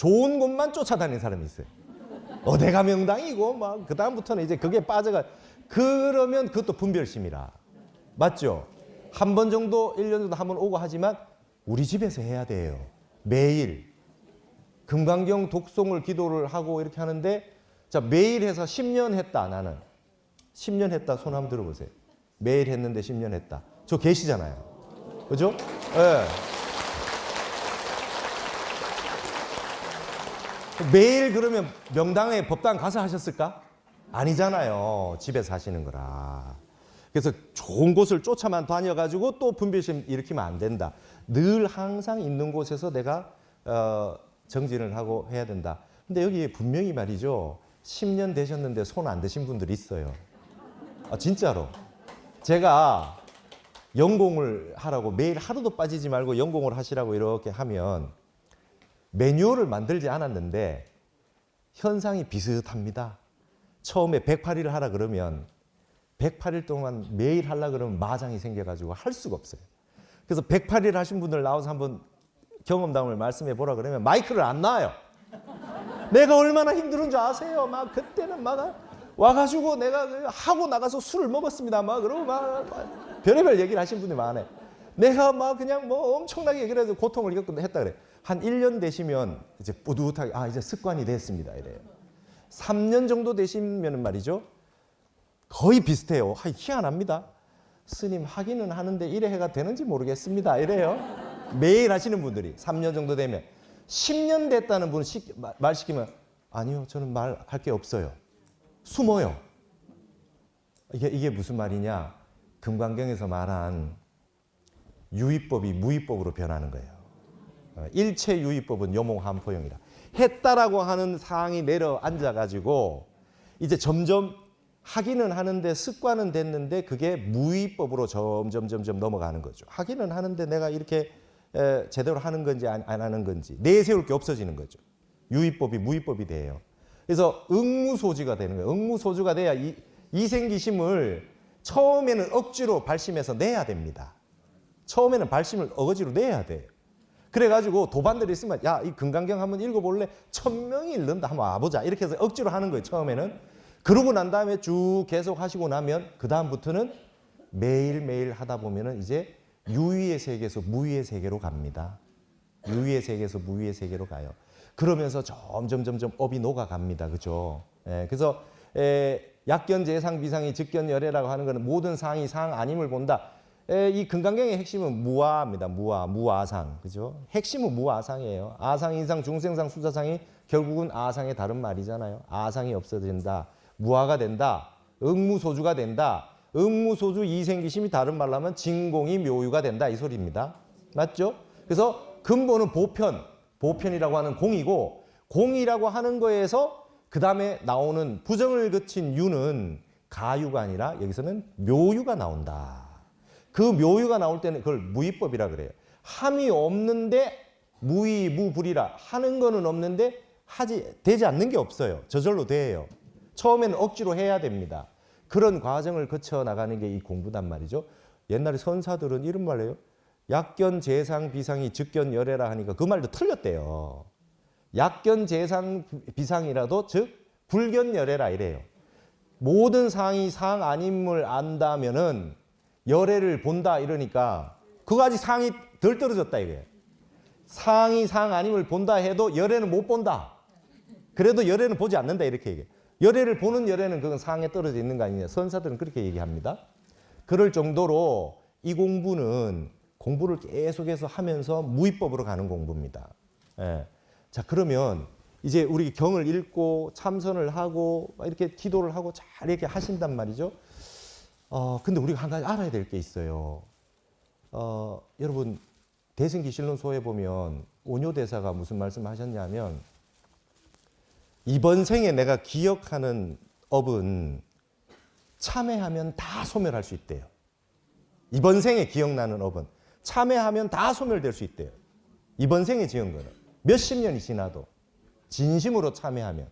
좋은 곳만 쫓아다니는 사람이 있어요. 내가 명당이고 막 그 다음부터는 이제 그게 빠져가. 그러면 그것도 분별심이라. 맞죠? 한 번 정도 1년 정도 한 번 오고 하지만 우리 집에서 해야 돼요. 매일 금강경 독송을 기도를 하고 이렇게 하는데, 자, 매일 해서 10년 했다. 나는 10년 했다. 손 한번 들어보세요. 매일 했는데 10년 했다. 저 계시잖아요. 그죠? 네. 매일 그러면 명당에 법당 가서 하셨을까? 아니잖아요. 집에서 하시는 거라. 그래서 좋은 곳을 쫓아만 다녀가지고 또 분별심 일으키면 안 된다. 늘 항상 있는 곳에서 내가 정진을 하고 해야 된다. 근데 여기 분명히 말이죠. 10년 되셨는데 손 안 드신 분들이 있어요. 진짜로. 제가 연공을 하라고 매일 하루도 빠지지 말고 연공을 하시라고 이렇게 하면 매뉴얼을 만들지 않았는데 현상이 비슷합니다. 처음에 108일을 하라 그러면 108일 동안 매일 하려고 그러면 마장이 생겨가지고 할 수가 없어요. 그래서 108일 하신 분들 나와서 한번 경험담을 말씀해 보라 그러면 마이크를 안 놔요. 내가 얼마나 힘든 줄 아세요? 막 그때는 막 와가지고 내가 하고 나가서 술을 먹었습니다. 막 그러고 막 별의별 얘기를 하신 분이 많아요. 내가 막 그냥 뭐 엄청나게 얘기를 해서 고통을 겪었다 그래. 한 1년 되시면 이제 뿌듯하게 이제 습관이 됐습니다. 이래요. 3년 정도 되시면 말이죠. 거의 비슷해요. 희한합니다. 스님 하기는 하는데 이래 해가 되는지 모르겠습니다. 이래요. 매일 하시는 분들이 3년 정도 되면. 10년 됐다는 분 말 시키면 아니요, 저는 말할 게 없어요. 숨어요. 이게 무슨 말이냐? 금강경에서 말한 유의법이 무의법으로 변하는 거예요. 일체 유의법은 요몽함포용이라. 했다라고 하는 사항이 내려앉아가지고 이제 점점 하기는 하는데 습관은 됐는데 그게 무의법으로 점점 넘어가는 거죠. 하기는 하는데 내가 이렇게 제대로 하는 건지 안 하는 건지 내세울 게 없어지는 거죠. 유의법이 무의법이 돼요. 그래서 응무소지가 되는 거예요. 응무소주가 돼야 이생기심을 처음에는 억지로 발심해서 내야 됩니다. 처음에는 발심을 억지로 내야 돼요. 그래가지고 도반들이 있으면 야, 이 금강경 한번 읽어볼래? 1000명이 읽는다. 한번 와보자. 이렇게 해서 억지로 하는 거예요. 처음에는. 그러고 난 다음에 쭉 계속 하시고 나면 그 다음부터는 매일매일 하다 보면은 이제 유의의 세계에서 무의의 세계로 갑니다. 유의의 세계에서 무의의 세계로 가요. 그러면서 점점 업이 녹아갑니다. 그죠? 그래서 약견재상 비상이 즉견열애라고 하는 것은 모든 상이 상 아님을 본다. 이 금강경의 핵심은 무아입니다. 무아상. 그죠? 핵심은 무아상이에요. 아상, 인상, 중생상, 수사상이 결국은 아상의 다른 말이잖아요. 아상이 없어진다. 무아가 된다. 응무소주가 된다. 응무소주 이생기심이 다른 말로 하면 진공이 묘유가 된다. 이 소리입니다. 맞죠? 그래서 근본은 보편이라고 하는 공이고, 공이라고 하는 거에서 그 다음에 나오는 부정을 거친 유는 가유가 아니라 여기서는 묘유가 나온다. 그 묘유가 나올 때는 그걸 무의법이라 그래요. 함이 없는데 무의, 무불이라 하는 거는 없는데 되지 않는 게 없어요. 저절로 돼요. 처음에는 억지로 해야 됩니다. 그런 과정을 거쳐 나가는 게 이 공부단 말이죠. 옛날에 선사들은 이런 말 해요. 약견, 재상, 비상이 즉견, 열애라 하니까 그 말도 틀렸대요. 약견, 재상, 비상이라도 즉 불견, 열애라 이래요. 모든 상이 상 아님을 안다면은 열애를 본다 이러니까 그거 아직 상이 덜 떨어졌다 이거예요. 상이 상 아님을 본다 해도 열애는 못 본다. 그래도 열애는 보지 않는다 이렇게 얘기해요. 열애를 보는 열애는 그건 상에 떨어져 있는 거 아니냐. 선사들은 그렇게 얘기합니다. 그럴 정도로 이 공부는 공부를 계속해서 하면서 무의법으로 가는 공부입니다. 자, 그러면 이제 우리 경을 읽고 참선을 하고 이렇게 기도를 하고 잘 이렇게 하신단 말이죠. 근데 우리가 한 가지 알아야 될 게 있어요. 여러분, 대승기실론소에 보면 온효대사가 무슨 말씀 하셨냐면, 이번 생에 내가 기억하는 업은 참회하면 다 소멸할 수 있대요. 이번 생에 기억나는 업은 참회하면 다 소멸될 수 있대요. 이번 생에 지은 거는. 몇십 년이 지나도 진심으로 참회하면.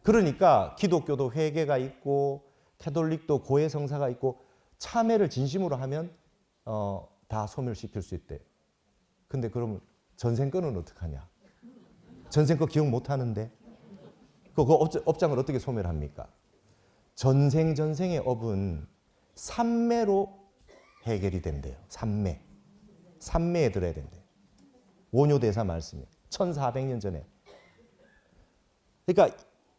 그러니까 기독교도 회개가 있고 캐톨릭도 고해성사가 있고 참회를 진심으로 하면 다 소멸시킬 수 있대요. 근데 그럼 전생권은 어떡하냐? 전생 거 기억 못 하는데. 그 업장을 어떻게 소멸합니까? 전생의 업은 삼매로 해결이 된대요. 삼매에 들어야 된대요. 원효대사 말씀이에요. 1400년 전에. 그러니까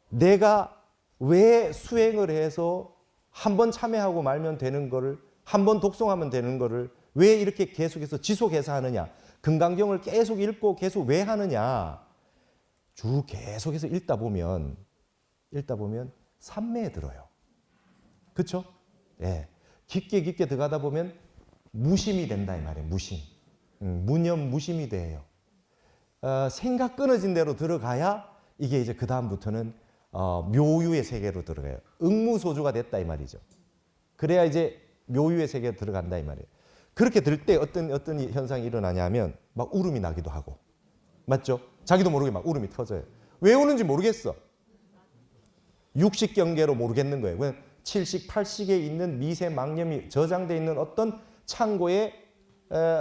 내가 왜 수행을 해서 한 번 참여하고 말면 되는 거를, 한 번 독송하면 되는 거를 왜 이렇게 계속해서 지속해서 하느냐. 금강경을 계속 읽고 계속 왜 하느냐. 계속해서 읽다 보면 삼매에 들어요. 그렇죠? 예. 깊게 들어가다 보면 무심이 된다 이 말이에요. 무념무심이 돼요. 생각 끊어진 대로 들어가야 이게 이제 그 다음부터는 묘유의 세계로 들어가요. 응무소주가 됐다 이 말이죠. 그래야 이제 묘유의 세계로 들어간다 이 말이에요. 그렇게 들 때 어떤 현상이 일어나냐면 막 울음이 나기도 하고, 맞죠? 자기도 모르게 막 울음이 터져요. 왜 우는지 모르겠어. 육식경계로 모르겠는 거예요. 그냥 7식, 8식에 있는 미세 망념이 저장되어 있는 어떤 창고에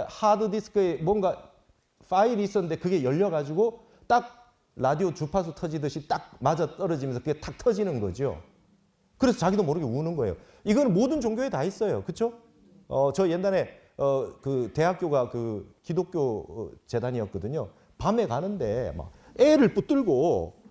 하드디스크에 뭔가 파일이 있었는데 그게 열려가지고 딱 라디오 주파수 터지듯이 딱 맞아 떨어지면서 그게 탁 터지는 거죠. 그래서 자기도 모르게 우는 거예요. 이건 모든 종교에 다 있어요. 그렇죠? 저 옛날에 그 대학교가 그 기독교 재단이었거든요. 밤에 가는데 막 애를 붙들고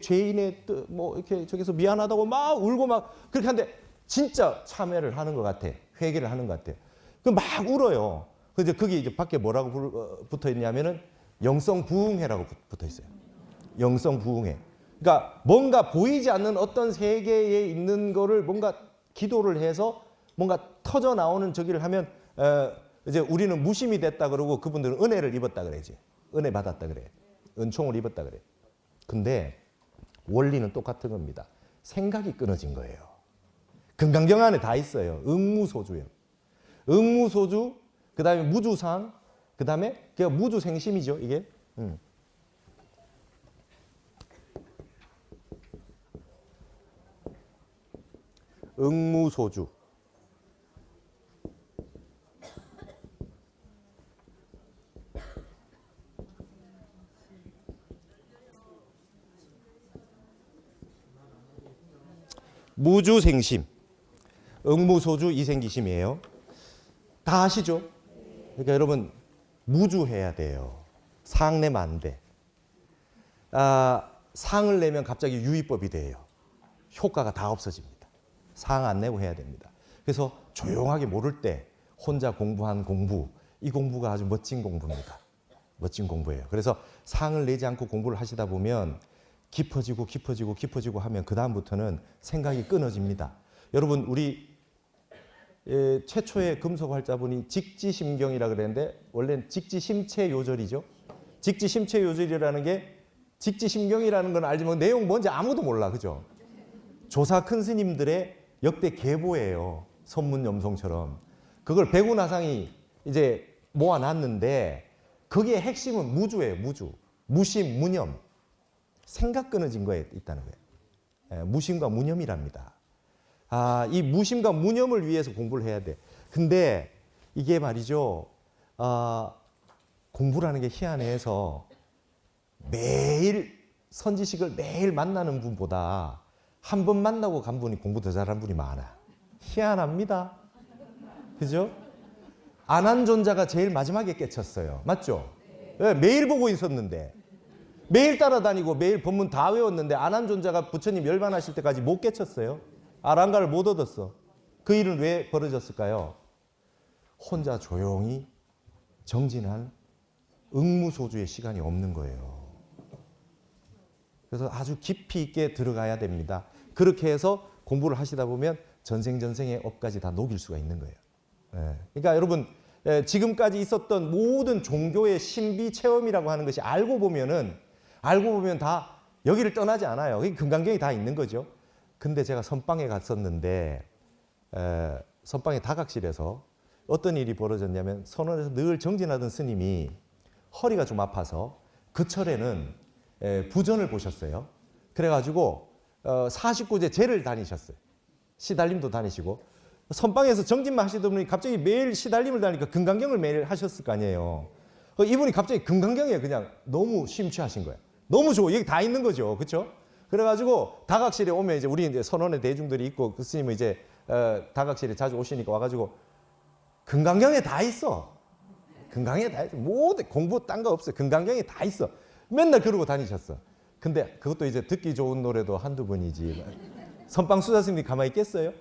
죄인의 뭐 이렇게 저기서 미안하다고 막 울고 막 그렇게 하는데 진짜 참회를 하는 것 같아. 회개를 하는 것 같아. 그 막 울어요. 그래서 거기 이제 밖에 뭐라고 붙어 있냐면은 영성부흥회라고 붙어 있어요. 영성부흥회. 그러니까 뭔가 보이지 않는 어떤 세계에 있는 거를 뭔가 기도를 해서 뭔가 터져 나오는 저기를 하면 이제 우리는 무심이 됐다 그러고 그분들은 은혜를 입었다 그래야지. 은혜 받았다 그래. 은총을 입었다 그래. 근데 원리는 똑같은 겁니다. 생각이 끊어진 거예요. 금강경 안에 다 있어요. 응무소주요. 응무소주, 그 다음에 무주상, 그 다음에 무주생심이죠, 이게. 응무소주. 무주생심. 응무소주 이생기심이에요. 다 아시죠? 그러니까 여러분 무주해야 돼요. 상 내면 안 돼. 상을 내면 갑자기 유의법이 돼요. 효과가 다 없어집니다. 상 안 내고 해야 됩니다. 그래서 조용하게 모를 때 혼자 공부한 공부, 이 공부가 아주 멋진 공부입니다. 멋진 공부예요. 그래서 상을 내지 않고 공부를 하시다 보면 깊어지고 하면 그 다음부터는 생각이 끊어집니다. 여러분 우리 최초의 금속 활자분이 직지심경이라 그랬는데 원래는 직지심체요절이죠. 직지심체요절이라는 게 직지심경이라는 건 알지만 내용 뭔지 아무도 몰라, 그죠? 조사 큰 스님들의 역대 계보예요. 선문염송처럼. 그걸 백운화상이 이제 모아놨는데 거기에 핵심은 무주예요. 무심, 무념. 생각 끊어진 거에 있다는 거예요. 무심과 무념이랍니다. 이 무심과 무념을 위해서 공부를 해야 돼. 근데 이게 말이죠. 공부라는 게 희한해서 매일 선지식을 매일 만나는 분보다 한 번 만나고 간 분이 공부 더 잘한 분이 많아. 희한합니다. 그죠? 안한존자가 제일 마지막에 깨쳤어요. 맞죠? 네, 매일 보고 있었는데 매일 따라다니고 매일 법문 다 외웠는데 안한존자가 부처님 열반하실 때까지 못 깨쳤어요. 아랑가를 못 얻었어. 그 일은 왜 벌어졌을까요? 혼자 조용히 정진한 응무소주의 시간이 없는 거예요. 그래서 아주 깊이 있게 들어가야 됩니다. 그렇게 해서 공부를 하시다 보면 전생의 업까지 다 녹일 수가 있는 거예요. 그러니까 여러분 지금까지 있었던 모든 종교의 신비 체험이라고 하는 것이 알고 보면 다 여기를 떠나지 않아요. 금강경이 다 있는 거죠. 근데 제가 선방에 갔었는데 선방의 다각실에서 어떤 일이 벌어졌냐면 선원에서 늘 정진하던 스님이 허리가 좀 아파서 그 철에는 부전을 보셨어요. 그래가지고 49제 제를 다니셨어요. 시달림도 다니시고 선방에서 정진만 하시던 분이 갑자기 매일 시달림을 다니니까 금강경을 매일 하셨을 거 아니에요. 이분이 갑자기 금강경에 그냥 너무 심취하신 거예요. 너무 좋아. 여기 다 있는 거죠. 그렇죠? 그래가지고 다각실에 오면 이제 우리 이제 선원의 대중들이 있고 그 스님은 이제 다각실에 자주 오시니까 와가지고 금강경에 다 있어. 금강경에 다 있어. 모든 공부 딴 거 없어요. 금강경에 다 있어. 맨날 그러고 다니셨어. 근데 그것도 이제 듣기 좋은 노래도 한두 번이지. 선방수자 스님이 가만히 있겠어요?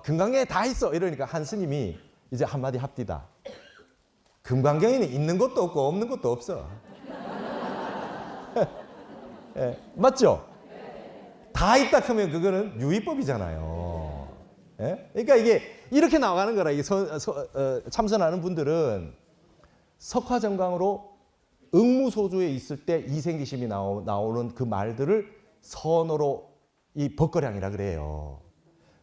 금강경에 다 있어. 이러니까 한 스님이 이제 한마디 합디다. 금강경에는 있는 것도 없고 없는 것도 없어. 예, 맞죠? 다 있다 하면 그거는 유의법이잖아요. 예? 그러니까 이게 이렇게 나가는 거라. 이게 참선하는 분들은 석화정강으로 응무소주에 있을 때 이생기심이 나오는 그 말들을 선어로 이 법거량이라 그래요.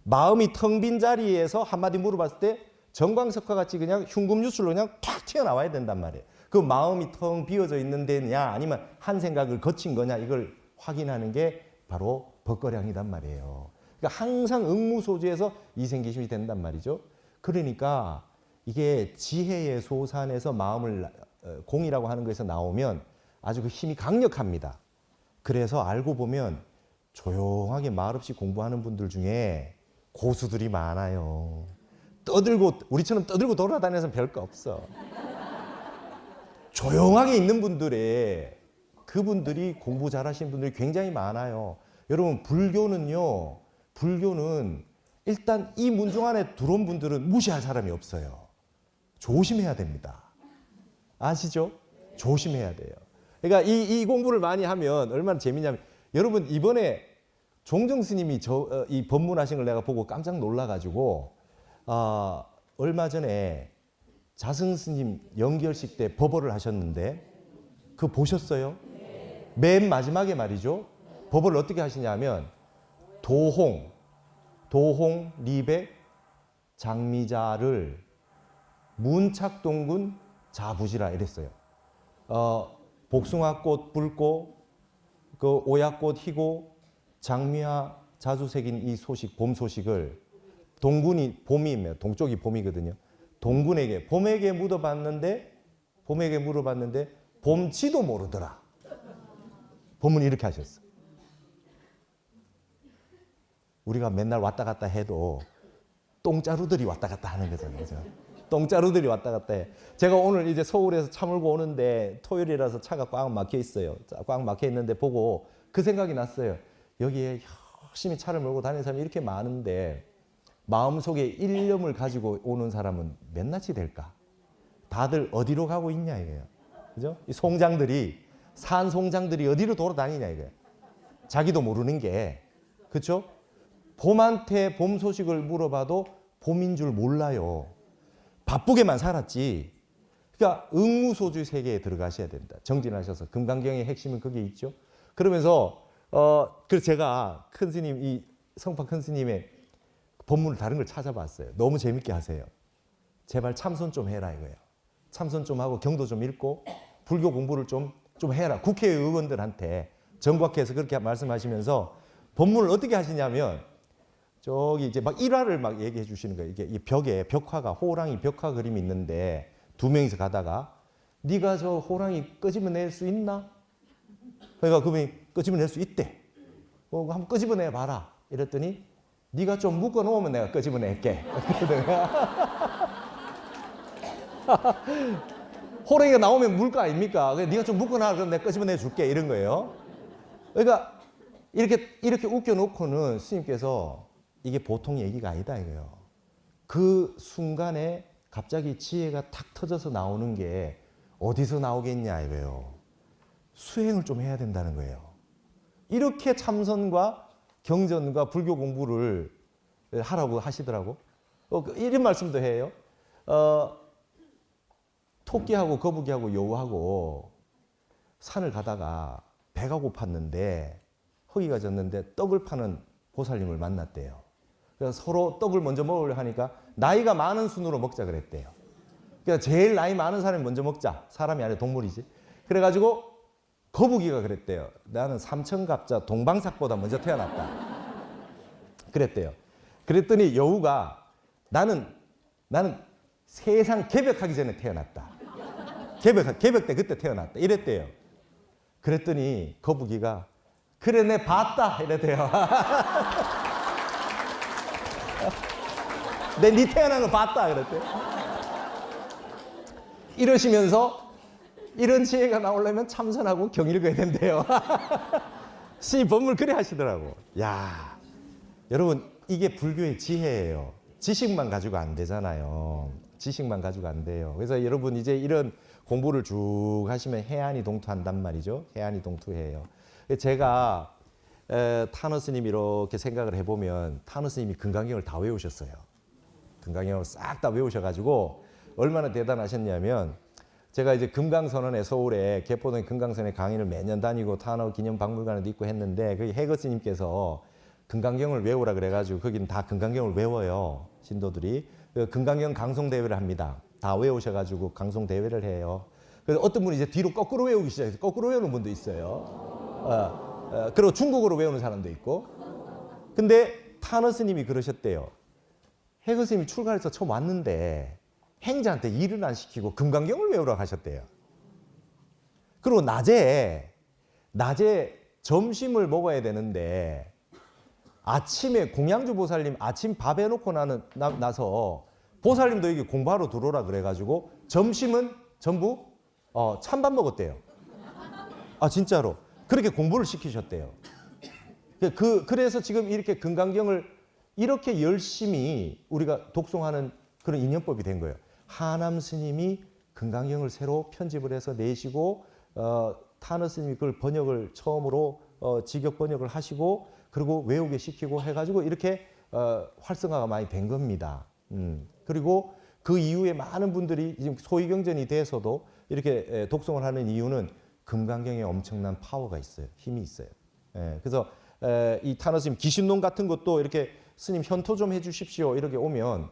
마음이 텅 빈 자리에서 한마디 물어봤을 때 정광석화 같이 그냥 흉금유술로 그냥 탁 튀어나와야 된단 말이에요. 그 마음이 텅 비어져 있는 데냐 아니면 한 생각을 거친 거냐 이걸 확인하는 게 바로 법거량이란 말이에요. 그러니까 항상 응무소지에서 이생기심이 된단 말이죠. 그러니까 이게 지혜의 소산에서 마음을 공이라고 하는 것에서 나오면 아주 그 힘이 강력합니다. 그래서 알고 보면 조용하게 말없이 공부하는 분들 중에 고수들이 많아요. 우리처럼 떠들고 돌아다녀서 별거 없어. 조용하게 있는 분들에 그분들이 공부 잘하시는 분들이 굉장히 많아요. 여러분 불교는 일단 이 문중 안에 들어온 분들은 무시할 사람이 없어요. 조심해야 됩니다. 아시죠? 조심해야 돼요. 그러니까 이 공부를 많이 하면 얼마나 재미냐면 여러분 이번에 종정 스님이 이 법문하신 걸 내가 보고 깜짝 놀라가지고 얼마 전에 자승 스님 연결식 때 법어를 하셨는데 그거 보셨어요? 맨 마지막에 말이죠. 법어를 어떻게 하시냐면 도홍, 리백, 장미자를 문착동군 자부지라 이랬어요. 복숭아꽃 붉고 그 오약꽃 희고 장미와 자주 새긴 이 소식, 봄 소식을 동군이 봄이며 동쪽이 봄이거든요. 동군에게 봄에게 물어봤는데 봄지도 모르더라. 봄은 이렇게 하셨어. 우리가 맨날 왔다 갔다 해도 똥자루들이 왔다 갔다 하는 거잖아요. 그죠? 똥자루들이 왔다 갔다 해. 제가 오늘 이제 서울에서 차 몰고 오는데 토요일이라서 차가 꽉 막혀 있어요. 꽉 막혀 있는데 보고 그 생각이 났어요. 여기에 열심히 차를 몰고 다니는 사람이 이렇게 많은데 마음속에 일념을 가지고 오는 사람은 몇몇이 될까? 다들 어디로 가고 있냐 이거예요. 그죠? 이 송장들이 산 송장들이 어디로 돌아다니냐 이거예요. 자기도 모르는 게. 그렇죠? 봄한테 봄 소식을 물어봐도 봄인 줄 몰라요. 바쁘게만 살았지. 그러니까 응무소주 세계에 들어가셔야 된다. 정진하셔서 금강경의 핵심은 거기에 있죠. 그러면서 그래서 제가 큰 스님 이 성파 큰 스님의 법문을 다른 걸 찾아봤어요. 너무 재밌게 하세요. 제발 참선 좀 해라 이거예요. 참선 좀 하고 경도 좀 읽고 불교 공부를 좀 해라. 국회의원들한테 정곽해서 그렇게 말씀하시면서 법문을 어떻게 하시냐면 저기 이제 막 일화를 막 얘기해 주시는 거예요. 이게 이 벽에 벽화가 호랑이 벽화 그림이 있는데 두 명이서 가다가 네가 저 호랑이 끄집어낼 수 있나? 그러니까 그분이 끄집어낼 수 있대. 한번 끄집어내 봐라. 이랬더니 네가 좀 묶어 놓으면 내가 끄집어낼게. 호랑이가 나오면 물 거 아닙니까? 네가 좀 묶어놔. 그럼 내가 끄집어내 줄게. 이런 거예요. 그러니까 이렇게 웃겨놓고는 스님께서 이게 보통 얘기가 아니다 이거예요. 그 순간에 갑자기 지혜가 탁 터져서 나오는 게 어디서 나오겠냐 이거예요. 수행을 좀 해야 된다는 거예요. 이렇게 참선과 경전과 불교 공부를 하라고 하시더라고. 이런 말씀도 해요. 토끼하고 거북이하고 여우하고 산을 가다가 배가 고팠는데 허기가 졌는데 떡을 파는 보살님을 만났대요. 그래서 서로 떡을 먼저 먹으려 하니까 나이가 많은 순으로 먹자 그랬대요. 그러니까 제일 나이 많은 사람이 먼저 먹자. 사람이 아니라 동물이지. 그래가지고 거북이가 그랬대요. 나는 삼천갑자 동방삭보다 먼저 태어났다. 그랬대요. 그랬더니 여우가 나는 세상 개벽하기 전에 태어났다. 개벽 때 그때 태어났다. 이랬대요. 그랬더니 거북이가 그래 내 봤다 이랬대요. 네 태어난 거 봤다 그랬대요. 이러시면서 이런 지혜가 나오려면 참선하고 경 읽어야 된대요. 스님 법문을 그래 하시더라고. 야, 여러분 이게 불교의 지혜예요. 지식만 가지고 안 되잖아요. 지식만 가지고 안 돼요. 그래서 여러분 이제 이런 공부를 쭉 하시면 해안이 동투한단 말이죠. 해안이 동투해요. 제가 타너 스님 이렇게 생각을 해보면 타너 스님이 금강경을 다 외우셨어요. 금강경을 싹 다 외우셔가지고 얼마나 대단하셨냐면 제가 이제 금강선언에 서울에 개포동의 금강선언에 강의를 매년 다니고 타너 기념박물관에도 있고 했는데 그 해거 스님께서 금강경을 외우라 그래가지고 거기는 다 금강경을 외워요. 신도들이. 금강경 강송 대회를 합니다. 다 외우셔가지고 강송 대회를 해요. 그래서 어떤 분이 이제 뒤로 거꾸로 외우기 시작해서 거꾸로 외우는 분도 있어요. 그리고 중국어로 외우는 사람도 있고. 근데 타너 스님이 그러셨대요. 해거 스님이 출가해서 처음 왔는데 행자한테 일을 안 시키고 금강경을 외우라고 하셨대요. 그리고 낮에 점심을 먹어야 되는데 아침에 공양주 보살님 아침 밥 해놓고 나서 보살님도 여기 공부하러 들어오라 그래가지고 점심은 전부 찬밥 먹었대요. 아 진짜로 그렇게 공부를 시키셨대요. 그래서 지금 이렇게 금강경을 이렇게 열심히 우리가 독송하는 그런 인연법이 된 거예요. 하남 스님이 금강경을 새로 편집을 해서 내시고 타너 스님이 그걸 번역을 처음으로 직역 번역을 하시고 그리고 외우게 시키고 해가지고 이렇게 활성화가 많이 된 겁니다. 그리고 그 이후에 많은 분들이 지금 소위경전이 돼서도 이렇게 독송을 하는 이유는 금강경에 엄청난 파워가 있어요. 힘이 있어요. 그래서 이 타너 스님 기신론 같은 것도 이렇게 스님 현토 좀 해주십시오 이렇게 오면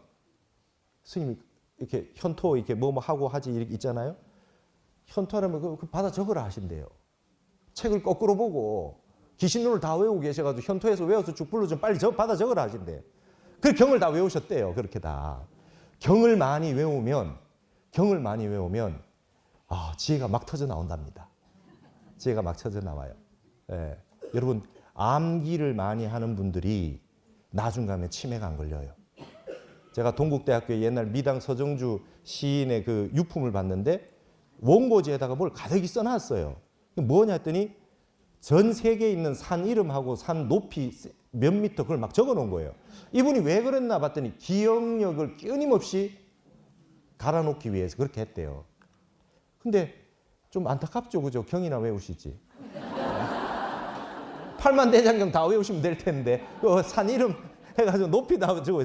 스님이 이렇게 현토 이렇게 뭐 하고 하지 이렇게 있잖아요. 현토하면 그 받아 적으라 하신대요. 책을 거꾸로 보고 기신론을 다 외우고 계셔가지고 현토에서 외워서 쭉 불러 좀 빨리 받아 적으라 하신대요. 그 경을 다 외우셨대요. 그렇게 다. 경을 많이 외우면 지혜가 막 터져 나온답니다. 지혜가 막 터져 나와요. 예. 여러분 암기를 많이 하는 분들이 나중 가면 치매가 안 걸려요. 제가 동국대학교에 옛날 미당 서정주 시인의 그 유품을 봤는데 원고지에다가 뭘 가득히 써놨어요. 뭐냐 했더니 전 세계에 있는 산 이름하고 산 높이 몇 미터 그걸 막 적어놓은 거예요. 이분이 왜 그랬나 봤더니 기억력을 끊임없이 갈아놓기 위해서 그렇게 했대요. 근데 좀 안타깝죠, 그죠? 경이나 외우시지. 팔만대장경 다 외우시면 될 텐데 그 산 이름 해가지고 높이 다 적어.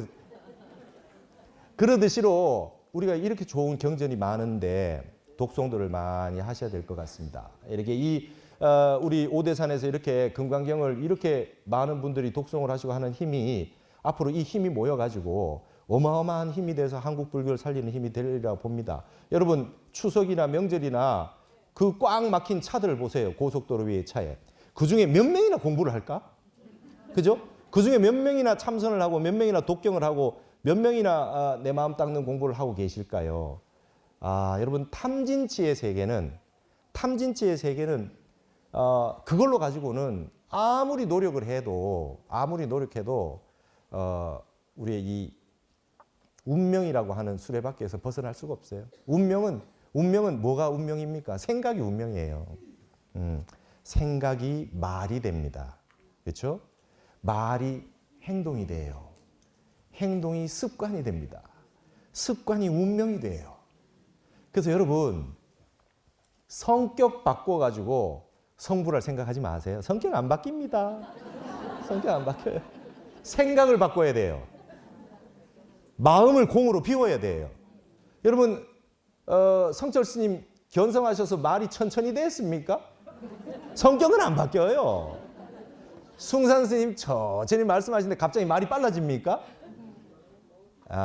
그러듯이로 우리가 이렇게 좋은 경전이 많은데 독송들을 많이 하셔야 될 것 같습니다. 이렇게 우리 오대산에서 이렇게 금강경을 이렇게 많은 분들이 독송을 하시고 하는 힘이 앞으로 이 힘이 모여가지고 어마어마한 힘이 돼서 한국 불교를 살리는 힘이 되리라 봅니다. 여러분 추석이나 명절이나 그 꽉 막힌 차들을 보세요. 고속도로 위의 차에. 그 중에 몇 명이나 공부를 할까? 그죠? 그 중에 몇 명이나 참선을 하고 몇 명이나 독경을 하고 몇 명이나 내 마음 닦는 공부를 하고 계실까요? 여러분 탐진치의 세계는 그걸로 가지고는 아무리 노력해도 우리의 이 운명이라고 하는 수레바퀴에서 벗어날 수가 없어요. 운명은 뭐가 운명입니까? 생각이 운명이에요. 생각이 말이 됩니다. 그렇죠? 말이 행동이 돼요. 행동이 습관이 됩니다. 습관이 운명이 돼요. 그래서 여러분 성격 바꿔가지고 성불할 생각하지 마세요. 성격 안 바뀝니다. 성격 안 바뀌어요. 생각을 바꿔야 돼요. 마음을 공으로 비워야 돼요. 여러분 성철 스님 견성하셔서 말이 천천히 됐습니까? 성격은 안 바뀌어요. 숭산 스님 천천히 말씀하시는데 갑자기 말이 빨라집니까?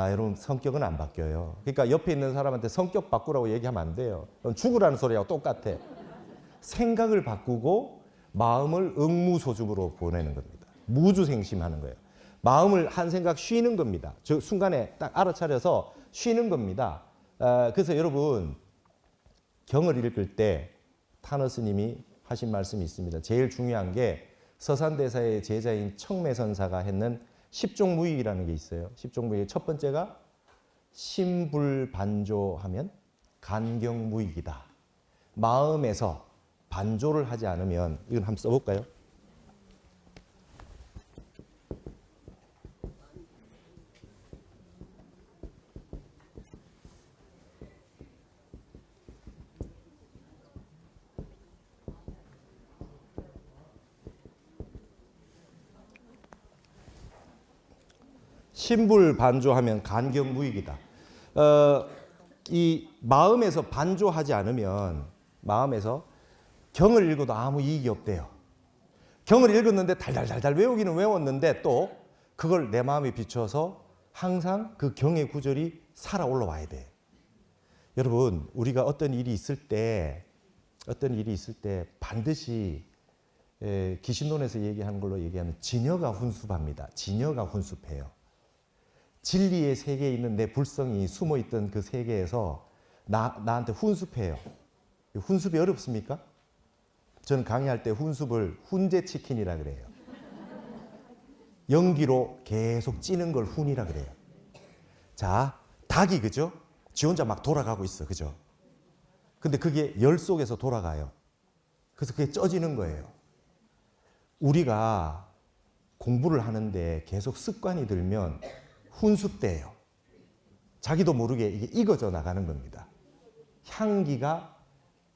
여러분 성격은 안 바뀌어요. 그러니까 옆에 있는 사람한테 성격 바꾸라고 얘기하면 안 돼요. 그건 죽으라는 소리하고 똑같아. 생각을 바꾸고 마음을 응무소집으로 보내는 겁니다. 무주생심하는 거예요. 마음을 한 생각 쉬는 겁니다. 저 순간에 딱 알아차려서 쉬는 겁니다. 그래서 여러분 경을 읽을 때 타너스님이 하신 말씀이 있습니다. 제일 중요한 게 서산대사의 제자인 청매선사가 했는 십종무익이라는 게 있어요. 십종무익 첫 번째가 심불반조하면 간경무익이다. 마음에서 반조를 하지 않으면, 이건 한번 써볼까요? 심불반조하면 간경무익이다. 이 마음에서 반조하지 않으면, 마음에서 경을 읽어도 아무 이익이 없대요. 경을 읽었는데 달달달달 외우기는 외웠는데 또 그걸 내 마음에 비춰서 항상 그 경의 구절이 살아 올라와야 돼. 여러분, 우리가 어떤 일이 있을 때 반드시 기신론에서 얘기하는 걸로 얘기하면 진여가 훈수합니다. 진여가 훈수해요. 진리의 세계에 있는 내 불성이 숨어있던 그 세계에서 나한테 훈수해요. 훈수이 어렵습니까? 저는 강의할 때 훈수를 훈제치킨이라 그래요. 연기로 계속 찌는 걸 훈이라 그래요. 자, 닭이 그죠? 지 혼자 막 돌아가고 있어. 그죠? 근데 그게 열 속에서 돌아가요. 그래서 그게 쪄지는 거예요. 우리가 공부를 하는데 계속 습관이 들면 훈수돼요. 자기도 모르게 이게 익어져 나가는 겁니다.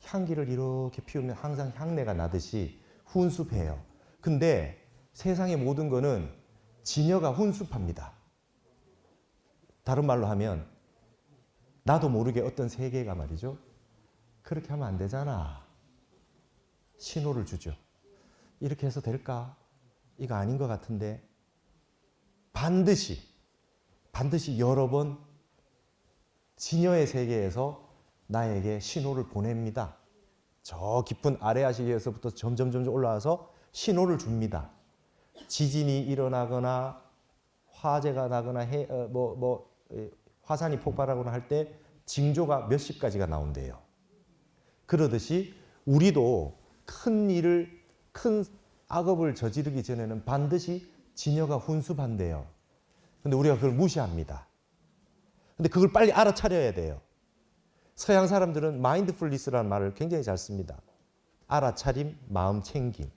향기를 이렇게 피우면 항상 향내가 나듯이 훈수해요. 근데 세상의 모든 거는 진여가 훈수합니다. 다른 말로 하면 나도 모르게 어떤 세계가 말이죠. 그렇게 하면 안 되잖아. 신호를 주죠. 이렇게 해서 될까? 이거 아닌 것 같은데. 반드시 여러 번 진여의 세계에서 나에게 신호를 보냅니다. 저 깊은 아래아시계에서부터 점점 올라와서 신호를 줍니다. 지진이 일어나거나 화재가 나거나 화산이 폭발하거나 할 때 징조가 몇십 가지가 나온대요. 그러듯이 우리도 큰 악업을 저지르기 전에는 반드시 진여가 훈수한대요. 근데 우리가 그걸 무시합니다. 근데 그걸 빨리 알아차려야 돼요. 서양 사람들은 마인드풀니스라는 말을 굉장히 잘 씁니다. 알아차림, 마음 챙김.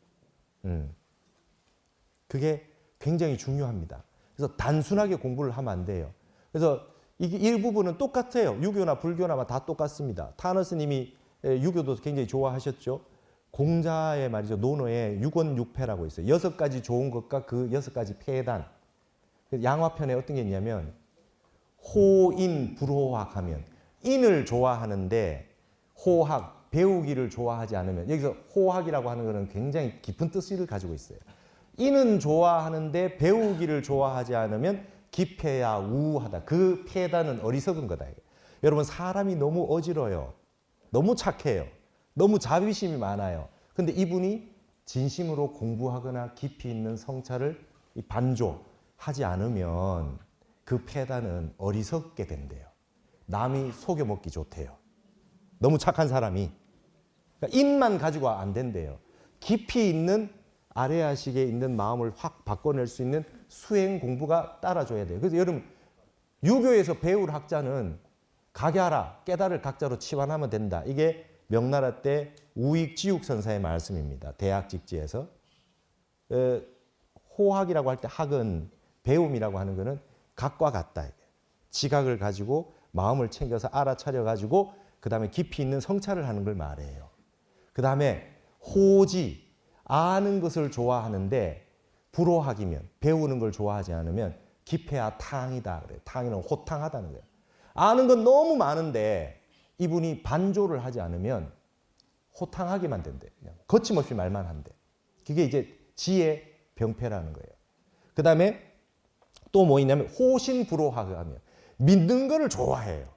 그게 굉장히 중요합니다. 그래서 단순하게 공부를 하면 안 돼요. 그래서 이게 일부분은 똑같아요. 유교나 불교나 다 똑같습니다. 타너스님이 유교도 굉장히 좋아하셨죠. 공자의 말이죠. 논어에 6원육패라고 있어요. 6가지 좋은 것과 그 6가지 폐단. 양화편에 어떤 게 있냐면 호인 불호학 하면 인을 좋아하는데 호학, 배우기를 좋아하지 않으면, 여기서 호학이라고 하는 것은 굉장히 깊은 뜻을 가지고 있어요. 인은 좋아하는데 배우기를 좋아하지 않으면 기패야 우하다. 그 폐단은 어리석은 거다. 여러분, 사람이 너무 어지러요. 너무 착해요. 너무 자비심이 많아요. 근데 이분이 진심으로 공부하거나 깊이 있는 성찰을 반조하지 않으면 그 폐단은 어리석게 된대요. 남이 속여먹기 좋대요. 너무 착한 사람이. 그러니까 인만 가지고 안 된대요. 깊이 있는 아래아식에 있는 마음을 확 바꿔낼 수 있는 수행 공부가 따라줘야 돼요. 그래서 여러분, 유교에서 배울 학자는 각야라, 깨달을 각자로 치환하면 된다. 이게 명나라 때 우익지육선사의 말씀입니다. 대학 직지에서. 호학이라고 할 때 학은, 배움이라고 하는 것은 각과 같다. 지각을 가지고 마음을 챙겨서 알아차려가지고 그 다음에 깊이 있는 성찰을 하는 걸 말해요. 그 다음에 호지, 아는 것을 좋아하는데 불호학이면, 배우는 걸 좋아하지 않으면 기패야 탕이다. 그래요. 탕이는 호탕하다는 거예요. 아는 건 너무 많은데 이분이 반조를 하지 않으면 호탕하게만 된대. 그냥 거침없이 말만 한대. 그게 이제 지혜 병폐라는 거예요. 그 다음에 또 뭐 있냐면 호신불호학을 하면 믿는 거를 좋아해요.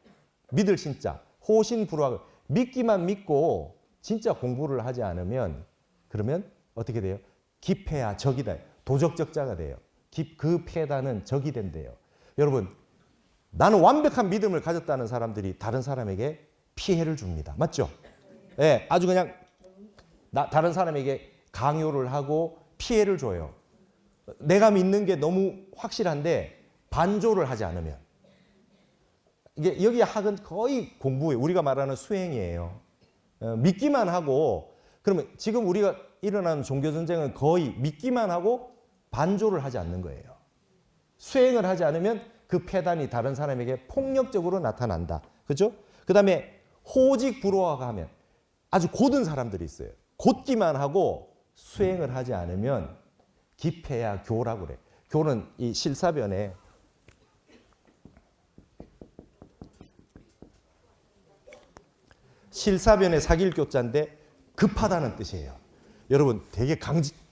믿을 신자. 호신불호학을 믿기만 믿고 진짜 공부를 하지 않으면 그러면 어떻게 돼요? 기패야 적이다. 도적적자가 돼요. 그 폐단은 적이 된대요. 여러분, 나는 완벽한 믿음을 가졌다는 사람들이 다른 사람에게 피해를 줍니다. 맞죠? 예, 아주 그냥 다른 사람에게 강요를 하고 피해를 줘요. 내가 믿는 게 너무 확실한데 반조를 하지 않으면. 이게 여기 학은 거의 공부예요. 우리가 말하는 수행이에요. 믿기만 하고, 그러면 지금 우리가 일어나는 종교전쟁은 거의 믿기만 하고 반조를 하지 않는 거예요. 수행을 하지 않으면 그 폐단이 다른 사람에게 폭력적으로 나타난다. 그죠? 그 다음에 호직 불호화가 하면 아주 곧은 사람들이 있어요. 곧기만 하고 수행을 하지 않으면 기폐야 교라고 그래. 교는 이 실사변에 사귈 교자인데 급하다는 뜻이에요. 여러분 되게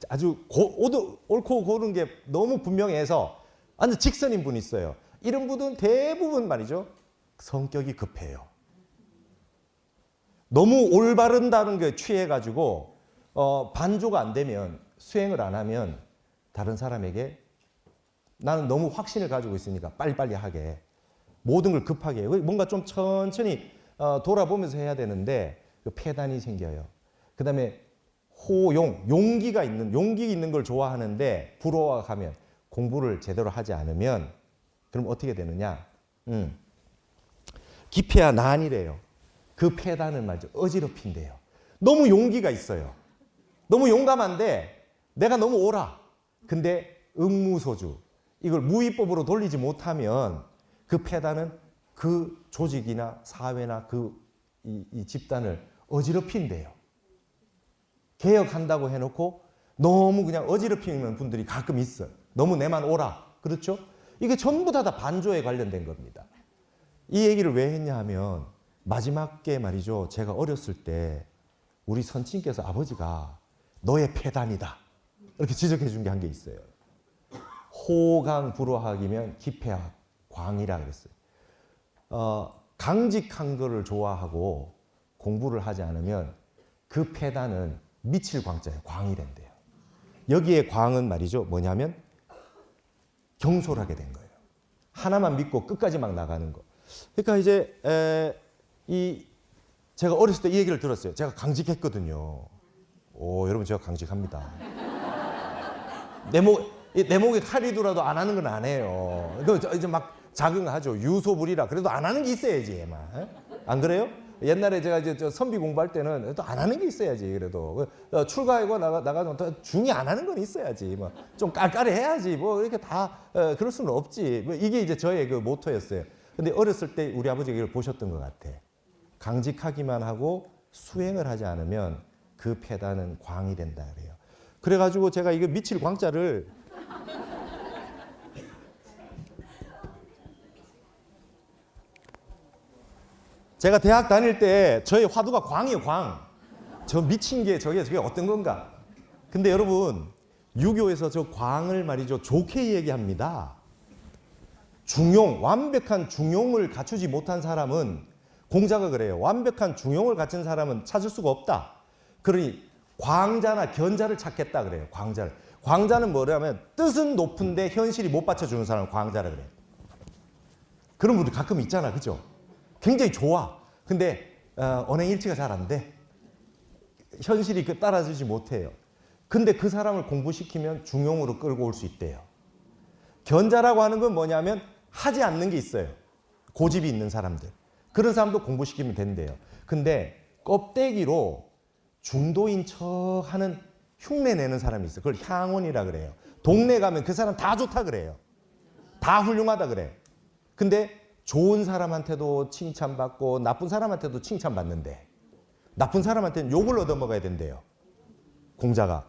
아주 옳고 고른 게 너무 분명해서 완전 직선인 분이 있어요. 이런 분은 대부분 말이죠. 성격이 급해요. 너무 올바른다는 게 취해가지고 반조가 안 되면 수행을 안 하면 다른 사람에게 나는 너무 확신을 가지고 있으니까 빨리빨리 하게 모든 걸 급하게 해요. 뭔가 좀 천천히 돌아보면서 해야 되는데 그 폐단이 생겨요. 그 다음에 용기 있는 걸 좋아하는데 불호가 가면 공부를 제대로 하지 않으면 그럼 어떻게 되느냐? 기폐야 난이래요. 그 폐단은 말이죠. 어지럽힌대요. 너무 용기가 있어요. 너무 용감한데 내가 너무 옳아. 근데 응무소주 이걸 무위법으로 돌리지 못하면 그 폐단은 그 조직이나 사회나 이 집단을 어지럽힌대요. 개혁한다고 해놓고 너무 그냥 어지럽히는 분들이 가끔 있어요. 너무 내만 옳아. 그렇죠? 이게 전부 다 반조에 관련된 겁니다. 이 얘기를 왜 했냐 하면 마지막에 말이죠. 제가 어렸을 때 우리 선친께서 아버지가 너의 폐단이다. 이렇게 지적해 준 게 한 게 있어요. 호강불호학이면 기폐학, 광이라 그랬어요. 강직한 거를 좋아하고 공부를 하지 않으면 그 폐단은 미칠 광자예요. 광이 된대요. 여기에 광은 말이죠. 뭐냐면 경솔하게 된 거예요. 하나만 믿고 끝까지 막 나가는 거. 그러니까 이제 제가 어렸을 때 이 얘기를 들었어요. 제가 강직했거든요. 여러분 제가 강직합니다. 내 목에 칼이 들어도 안 하는 건 안 해요. 이제 막 자긍하죠. 유소불이라. 그래도 안 하는 게 있어야지. 안 그래요? 옛날에 제가 이제 선비 공부할 때는 또 안 하는 게 있어야지. 그래도 출가하고 나가서 중이 안 하는 건 있어야지. 좀 깔깔해야지. 이렇게 다 그럴 수는 없지. 이게 이제 저의 그 모토였어요. 근데 어렸을 때 우리 아버지가 이걸 보셨던 것 같아. 강직하기만 하고 수행을 하지 않으면 그 폐단은 광이 된다 그래요. 그래가지고 제가 이거 미칠 광자를 제가 대학 다닐 때 저의 화두가 광이에요. 광. 저 미친 게 저게 어떤 건가? 근데 여러분 유교에서 저 광을 말이죠. 좋게 얘기합니다. 완벽한 중용을 갖추지 못한 사람은 공자가 그래요. 완벽한 중용을 갖춘 사람은 찾을 수가 없다. 그러니 광자나 견자를 찾겠다 그래요. 광자는 뭐냐면 뜻은 높은데 현실이 못 받쳐주는 사람을 광자라 그래요. 그런 분들 가끔 있잖아. 그죠? 굉장히 좋아. 근데 언행일치가 잘 안 돼. 현실이 따라주지 못해요. 근데 그 사람을 공부시키면 중용으로 끌고 올 수 있대요. 견자라고 하는 건 뭐냐면 하지 않는 게 있어요. 고집이 있는 사람들. 그런 사람도 공부시키면 된대요. 근데 껍데기로 중도인 척 하는 흉내 내는 사람이 있어요. 그걸 향원이라 그래요. 동네 가면 그 사람 다 좋다 그래요. 다 훌륭하다 그래. 근데 좋은 사람한테도 칭찬받고 나쁜 사람한테도 칭찬받는데 나쁜 사람한테는 욕을 얻어먹어야 된대요. 공자가.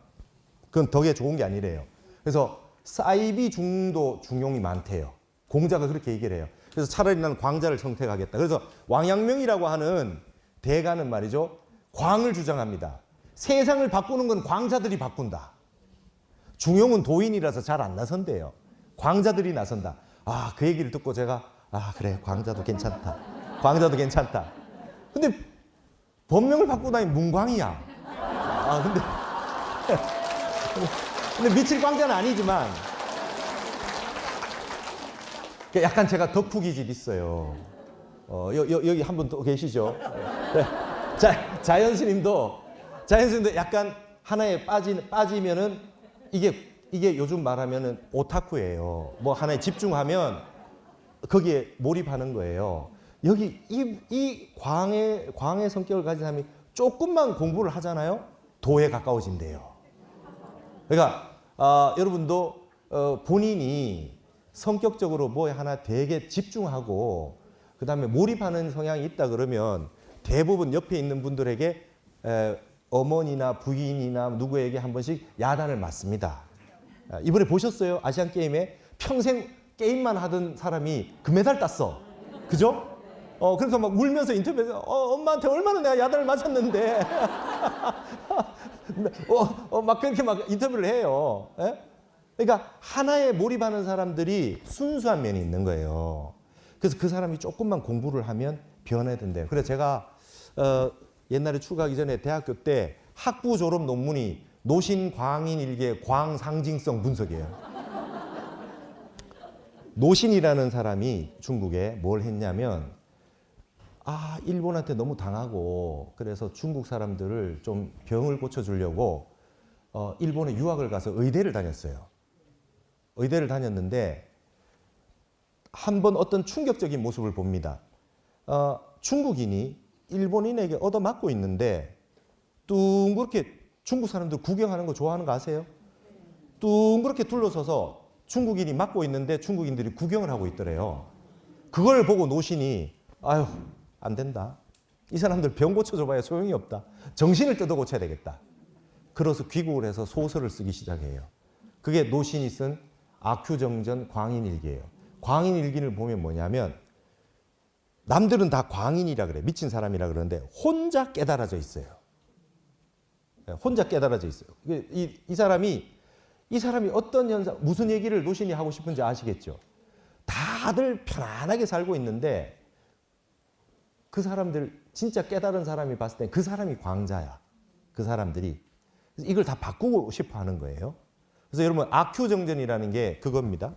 그건 덕에 좋은 게 아니래요. 그래서 사이비 중도 중용이 많대요. 공자가 그렇게 얘기를 해요. 그래서 차라리 나는 광자를 선택하겠다. 그래서 왕양명이라고 하는 대가는 말이죠. 광을 주장합니다. 세상을 바꾸는 건 광자들이 바꾼다. 중용은 도인이라서 잘 안 나선대요. 광자들이 나선다. 그 얘기를 듣고 제가 그래 광자도 괜찮다. 광자도 괜찮다. 근데 법명을 바꾸고 다니 문광이야. 근데 미칠 광자는 아니지만 약간 제가 덕후 기질 있어요. 여기 한 분 또 계시죠? 네. 자연스님도 약간 하나에 빠지면은 이게 요즘 말하면은 오타쿠예요. 뭐 하나에 집중하면 거기에 몰입하는 거예요. 여기 이 광의 성격을 가진 사람이 조금만 공부를 하잖아요. 도에 가까워진대요. 그러니까 여러분도 본인이 성격적으로 뭐에 하나 되게 집중하고 그다음에 몰입하는 성향이 있다 그러면 대부분 옆에 있는 분들에게 어머니나 부인이나 누구에게 한 번씩 야단을 맞습니다. 이번에 보셨어요? 아시안 게임에 평생 게임만 하던 사람이 금메달 땄어. 그죠? 그래서 막 울면서 인터뷰에서 엄마한테 얼마나 내가 야단을 맞았는데 막 그렇게 막 인터뷰를 해요. 예? 그러니까 하나에 몰입하는 사람들이 순수한 면이 있는 거예요. 그래서 그 사람이 조금만 공부를 하면 변해된대요. 그래서 제가 옛날에 출가하기 전에 대학교 때 학부 졸업 논문이 노신광인일기의 광상징성 분석이에요. 노신이라는 사람이 중국에 뭘 했냐면 일본한테 너무 당하고 그래서 중국 사람들을 좀 병을 고쳐주려고 일본에 유학을 가서 의대를 다녔어요. 의대를 다녔는데 한 번 어떤 충격적인 모습을 봅니다. 중국인이 일본인에게 얻어맞고 있는데 둥그렇게 중국 사람들 구경하는 거 좋아하는 거 아세요? 둥그렇게 둘러서서 중국인이 맞고 있는데 중국인들이 구경을 하고 있더래요. 그걸 보고 노신이 아유 안 된다. 이 사람들 병 고쳐줘봐야 소용이 없다. 정신을 뜯어 고쳐야 되겠다. 그래서 귀국을 해서 소설을 쓰기 시작해요. 그게 노신이 쓴 아큐정전 광인일기예요. 광인일기를 보면 뭐냐면 남들은 다 광인이라 그래. 미친 사람이라 그러는데 혼자 깨달아져 있어요. 혼자 깨달아져 있어요. 이 사람이 어떤 현상, 무슨 얘기를 노신이 하고 싶은지 아시겠죠? 다들 편안하게 살고 있는데 그 사람들 진짜 깨달은 사람이 봤을 때 그 사람이 광자야. 그 사람들이. 그래서 이걸 다 바꾸고 싶어 하는 거예요. 그래서 여러분 아큐정전이라는 게 그겁니다.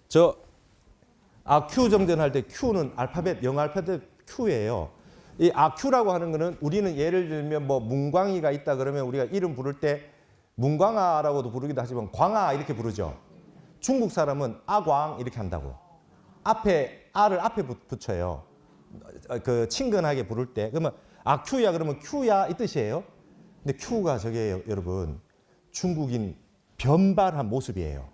저 아큐정전 할 때 Q는 알파벳, 영어 알파벳 Q예요. 이 아큐라고 하는 거는 우리는 예를 들면 뭐 문광이가 있다 그러면 우리가 이름 부를 때 문광아라고도 부르기도 하지만 광아 이렇게 부르죠. 중국 사람은 아광 이렇게 한다고. R을 앞에 붙여요. 그 친근하게 부를 때. 그러면 아큐야 그러면 Q야 이 뜻이에요. 근데 Q가 저게 여러분 중국인 변발한 모습이에요.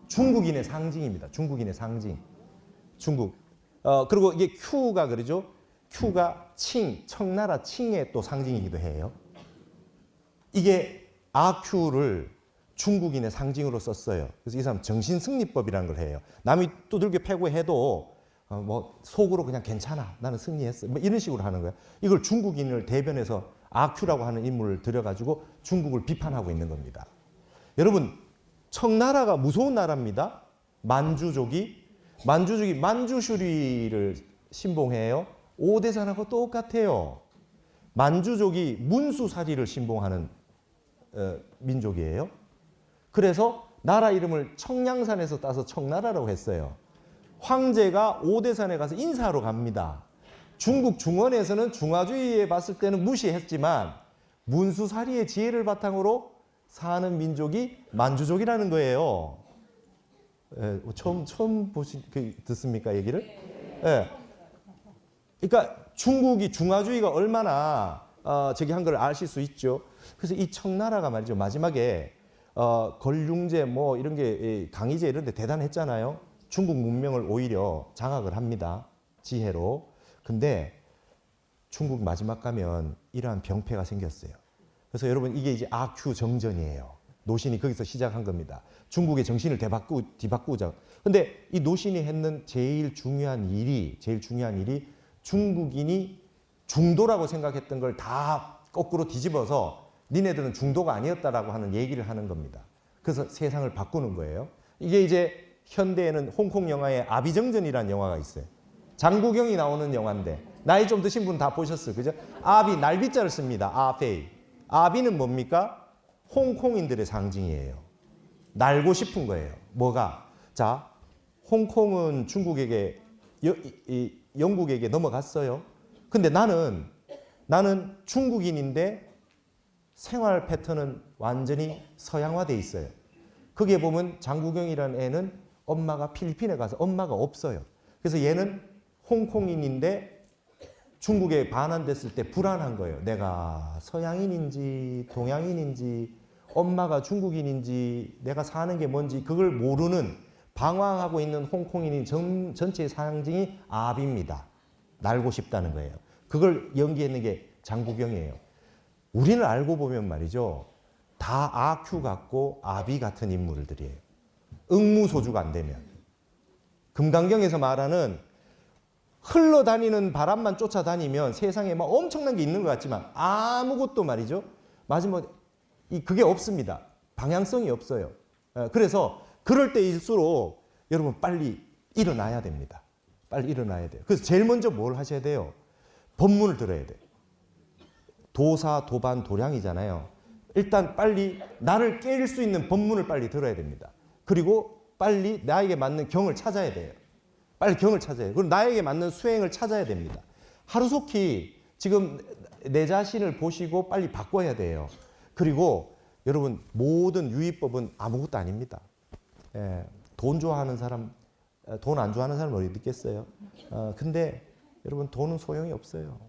중국인의 상징입니다. 중국인의 상징. 중국. 그리고 이게 Q가 그러죠. Q가 청나라 칭의 또 상징이기도 해요. 이게 아큐를 중국인의 상징으로 썼어요. 그래서 이 사람 정신승리법이라는 걸 해요. 남이 두들겨 패고 해도 뭐 속으로 그냥 괜찮아. 나는 승리했어. 뭐 이런 식으로 하는 거예요. 이걸 중국인을 대변해서 아큐라고 하는 인물을 들여가지고 중국을 비판하고 있는 겁니다. 여러분 청나라가 무서운 나라입니다. 만주족이 만주슈리를 신봉해요. 오대산하고 똑같아요. 만주족이 문수사리를 신봉하는 민족이에요. 그래서 나라 이름을 청량산에서 따서 청나라라고 했어요. 황제가 오대산에 가서 인사하러 갑니다. 중국 중원에서는 중화주의에 봤을 때는 무시했지만 문수사리의 지혜를 바탕으로 사는 민족이 만주족이라는 거예요. 처음 듣습니까 얘기를? 네. 그러니까 중국이 중화주의가 얼마나 저기 한 걸 아실 수 있죠. 그래서 이 청나라가 말이죠 마지막에 걸륭제 뭐 이런 게 강희제 이런 데 대단했잖아요. 중국 문명을 오히려 장악을 합니다. 지혜로. 근데 중국 마지막 가면 이러한 병폐가 생겼어요. 그래서 여러분 이게 이제 아큐 정전이에요. 노신이 거기서 시작한 겁니다. 중국의 정신을 뒤바꾸자. 근데 이 노신이 했는 제일 중요한 일이 중국인이 중도라고 생각했던 걸 다 거꾸로 뒤집어서 니네들은 중도가 아니었다라고 하는 얘기를 하는 겁니다. 그래서 세상을 바꾸는 거예요. 이게 이제 현대에는 홍콩 영화에 아비정전이라는 영화가 있어요. 장국영이 나오는 영화인데 나이 좀 드신 분 다 보셨어요. 그죠? 아비 날비자를 씁니다. 아페이. 아비는 뭡니까? 홍콩인들의 상징이에요. 날고 싶은 거예요. 뭐가? 자, 홍콩은 중국에게 영국에게 넘어갔어요. 근데 나는 중국인인데 생활 패턴은 완전히 서양화돼 있어요. 거기에 보면 장국영이라는 애는 엄마가 필리핀에 가서 엄마가 없어요. 그래서 얘는 홍콩인인데 중국에 반환됐을 때 불안한 거예요. 내가 서양인인지 동양인인지 엄마가 중국인인지 내가 사는 게 뭔지 그걸 모르는 방황하고 있는 홍콩인이 전체의 상징이 아비입니다. 날고 싶다는 거예요. 그걸 연기했는 게 장국영이에요. 우리는 알고 보면 말이죠. 다 아큐 같고 아비 같은 인물들이에요. 응무소주가 안 되면. 금강경에서 말하는 흘러다니는 바람만 쫓아다니면 세상에 막 엄청난 게 있는 것 같지만 아무것도 말이죠. 마지막에 그게 없습니다. 방향성이 없어요. 그래서 그럴 때일수록 여러분 빨리 일어나야 됩니다. 빨리 일어나야 돼요. 그래서 제일 먼저 뭘 하셔야 돼요? 법문을 들어야 돼요. 도사, 도반, 도량이잖아요. 일단 빨리 나를 깰 수 있는 법문을 빨리 들어야 됩니다. 그리고 빨리 나에게 맞는 경을 찾아야 돼요. 빨리 경을 찾아야 돼요. 그리고 나에게 맞는 수행을 찾아야 됩니다. 하루속히 지금 내 자신을 보시고 빨리 바꿔야 돼요. 그리고 여러분 모든 유의법은 아무것도 아닙니다. 돈 좋아하는 사람, 돈 안 좋아하는 사람 어디 있겠어요? 근데 여러분 돈은 소용이 없어요.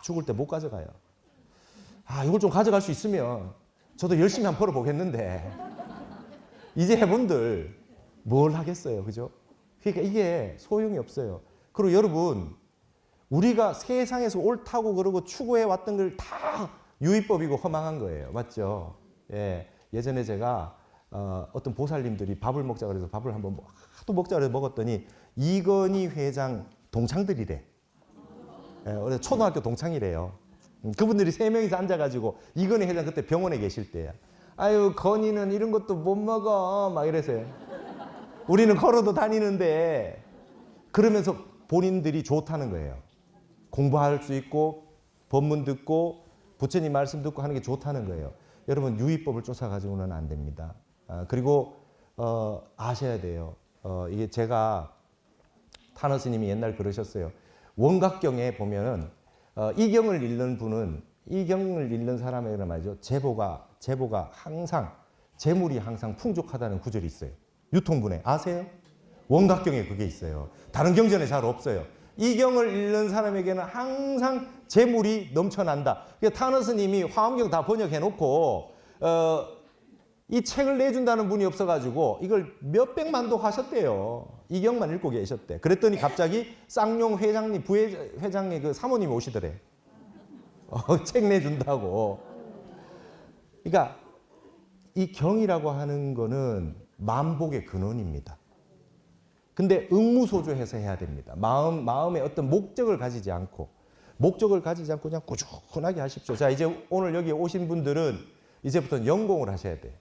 죽을 때 못 가져가요. 이걸 좀 가져갈 수 있으면 저도 열심히 한번 벌어보겠는데 이제 해본들 뭘 하겠어요, 그죠? 그러니까 이게 소용이 없어요. 그리고 여러분 우리가 세상에서 옳다고 그러고 추구해 왔던 걸 다 유의법이고 허망한 거예요, 맞죠? 예전에 제가 어떤 보살님들이 밥을 먹자 그래서 밥을 한번 하도 먹자 그래서 먹었더니 이건희 회장 동창들이래. 초등학교 동창이래요. 그분들이 3명이서 앉아가지고 이건희 회장 그때 병원에 계실 때야. 아유 건희는 이런 것도 못 먹어 막 이래서요. 우리는 걸어도 다니는데 그러면서 본인들이 좋다는 거예요. 공부할 수 있고 법문 듣고 부처님 말씀 듣고 하는 게 좋다는 거예요. 여러분 유의법을 쫓아가지고는 안 됩니다. 그리고 아셔야 돼요. 이게 제가 타너 스님이 옛날 그러셨어요. 원각경에 보면은 이 경을 읽는 분은 이 경을 읽는 사람에게는 말이죠. 재보가 항상 재물이 항상 풍족하다는 구절이 있어요. 유통분에 아세요? 원각경에 그게 있어요. 다른 경전에 잘 없어요. 이 경을 읽는 사람에게는 항상 재물이 넘쳐난다. 그러니까 타너 스님이 화엄경 다 번역해놓고 이 책을 내준다는 분이 없어가지고 이걸 몇백만도 하셨대요. 이 경만 읽고 계셨대. 그랬더니 갑자기 쌍용 회장님, 부회장의 그 사모님이 오시더래. 책 내준다고. 그러니까 이 경이라고 하는 거는 만복의 근원입니다. 근데 응무소조해서 해야 됩니다. 마음에 어떤 목적을 가지지 않고 그냥 꾸준하게 하십시오. 자, 이제 오늘 여기 오신 분들은 이제부터는 연공을 하셔야 돼요.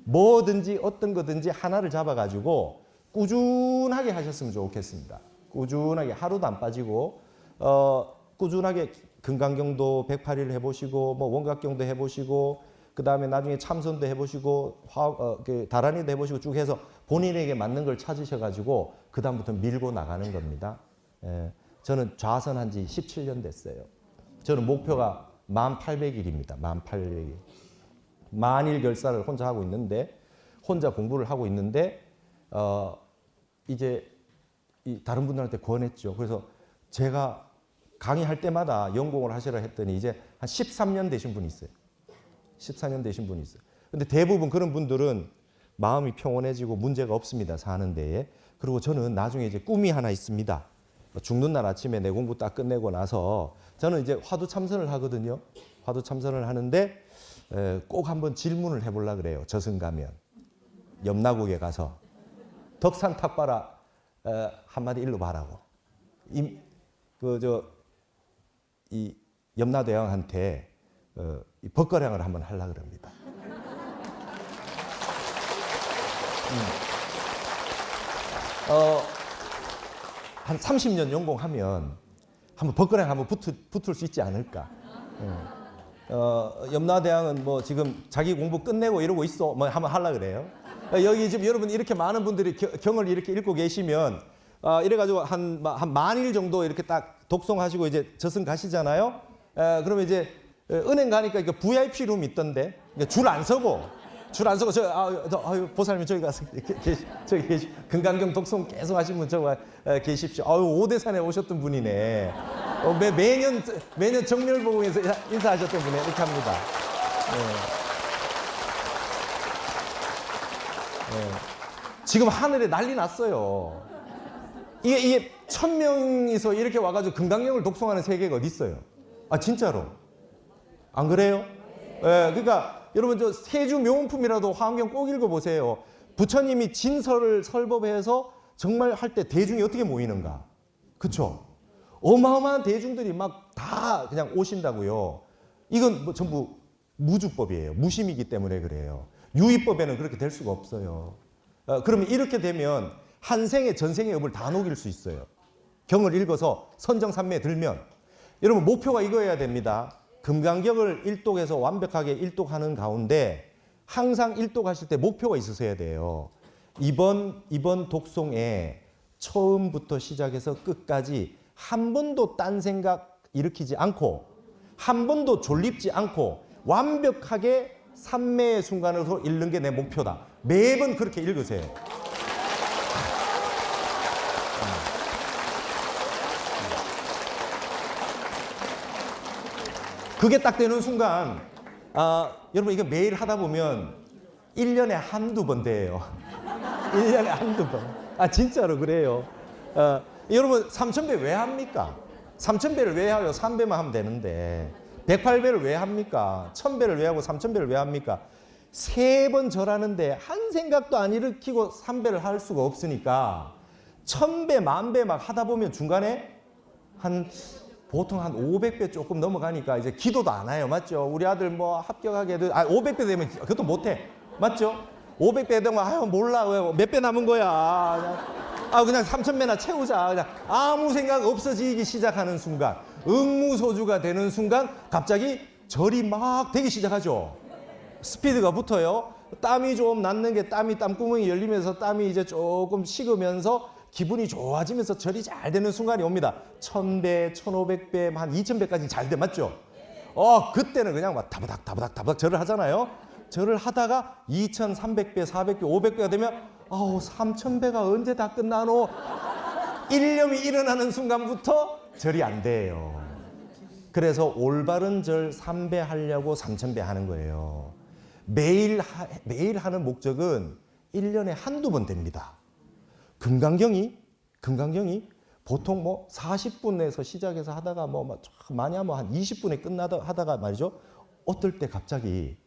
뭐든지 어떤 거든지 하나를 잡아가지고 꾸준하게 하셨으면 좋겠습니다. 꾸준하게 하루도 안 빠지고 꾸준하게 금강경도 108일 해보시고 뭐 원각경도 해보시고 그 다음에 나중에 참선도 해보시고 다란이도 해보시고 쭉 해서 본인에게 맞는 걸 찾으셔가지고 그 다음부터 밀고 나가는 겁니다. 저는 좌선한 지 17년 됐어요. 저는 목표가 1800일입니다. 1800일. 만일 결사를 혼자 하고 있는데 혼자 공부를 하고 있는데 이제 다른 분들한테 권했죠. 그래서 제가 강의할 때마다 연공을 하시라 했더니 이제 한 13년 되신 분이 있어요. 14년 되신 분이 있어요. 근데 대부분 그런 분들은 마음이 평온해지고 문제가 없습니다. 사는 데에. 그리고 저는 나중에 이제 꿈이 하나 있습니다. 죽는 날 아침에 내 공부 딱 끝내고 나서 저는 이제 화두 참선을 하거든요. 화두 참선을 하는데 꼭 한번 질문을 해보려고 그래요. 저승 가면. 염라국에 가서 덕산 탁봐라 한마디 일로 말하고. 이 염라대왕한테 이 법거량을 한번 하려고 그럽니다. 한 30년 연공하면 한번 법거량 한번 붙을 수 있지 않을까. 염라대왕은 뭐 지금 자기 공부 끝내고 이러고 있어. 뭐 한번 하려고 그래요. 여기 지금 여러분 이렇게 많은 분들이 경을 이렇게 읽고 계시면 이래가지고 한 만일 정도 이렇게 딱 독송하시고 이제 저승 가시잖아요. 그러면 이제 은행 가니까 VIP 룸 있던데 줄 안 서고 보살님 저기 가서 저기 계시 금강경 독송 계속 하신 분 저기 계십시오. 오대산에 오셨던 분이네. 매년 정멸보고에서 인사하셨던 분이 이렇게 합니다. 지금 하늘에 난리 났어요. 이게 1000명이서 이렇게 와가지고 금강경을 독송하는 세계가 어디 있어요? 진짜로 안 그래요? 그러니까 여러분 저 세주 명품이라도 화엄경 꼭 읽어보세요. 부처님이 진설을 설법해서 정말 할 때 대중이 어떻게 모이는가? 그쵸? 어마어마한 대중들이 막 다 그냥 오신다고요. 이건 뭐 전부 무주법이에요. 무심이기 때문에 그래요. 유의법에는 그렇게 될 수가 없어요. 그러면 이렇게 되면 한 생에 전생의 업을 다 녹일 수 있어요. 경을 읽어서 선정산매에 들면 여러분 목표가 이거여야 됩니다. 금강경을 일독해서 완벽하게 일독하는 가운데 항상 일독하실 때 목표가 있으셔야 돼요. 이번 독송에 처음부터 시작해서 끝까지 한 번도 딴 생각 일으키지 않고 한 번도 졸립지 않고 완벽하게 삼매의 순간으로 읽는 게 내 목표다. 매번 그렇게 읽으세요. 그게 딱 되는 순간 여러분 이거 매일 하다 보면 1년에 한두 번 돼요. 1년에 한두 번. 진짜로 그래요. 여러분 3000배 왜 합니까? 3000배를 왜 하요? 3배만 하면 되는데 108배를 왜 합니까? 1000배를 왜 하고 3000배를 왜 합니까? 3번 절하는데 한 생각도 안 일으키고 3배를 할 수가 없으니까 1000배, 10,000배 막 하다 보면 중간에 보통 한 500배 조금 넘어가니까 이제 기도도 안 해요. 맞죠? 우리 아들 뭐 합격하게 500배 되면 그것도 못해. 맞죠? 500배 되면 몰라. 몇 배 남은 거야. 그냥 3000배나 채우자. 그냥 아무 생각 없어지기 시작하는 순간, 응무소주가 되는 순간 갑자기 절이 막 되기 시작하죠. 스피드가 붙어요. 땀이 좀 났는 게 땀구멍이 열리면서 땀이 이제 조금 식으면서 기분이 좋아지면서 절이 잘 되는 순간이 옵니다. 1000배, 1500배, 한 2000배까지 잘 돼. 맞죠? 그때는 그냥 막 다바닥 절을 하잖아요. 절을 하다가 2300배, 400배, 500배가 되면 3000배가 언제 다 끝나노? 일념이 일어나는 순간부터 절이 안 돼요. 그래서 올바른 절 3배 하려고 3000배 하는 거예요. 매일 하는 목적은 1년에 한두 번 됩니다. 금강경이 보통 뭐 40분에서 시작해서 하다가 많이 하면 한 20분에 하다가 말이죠. 어떨 때 갑자기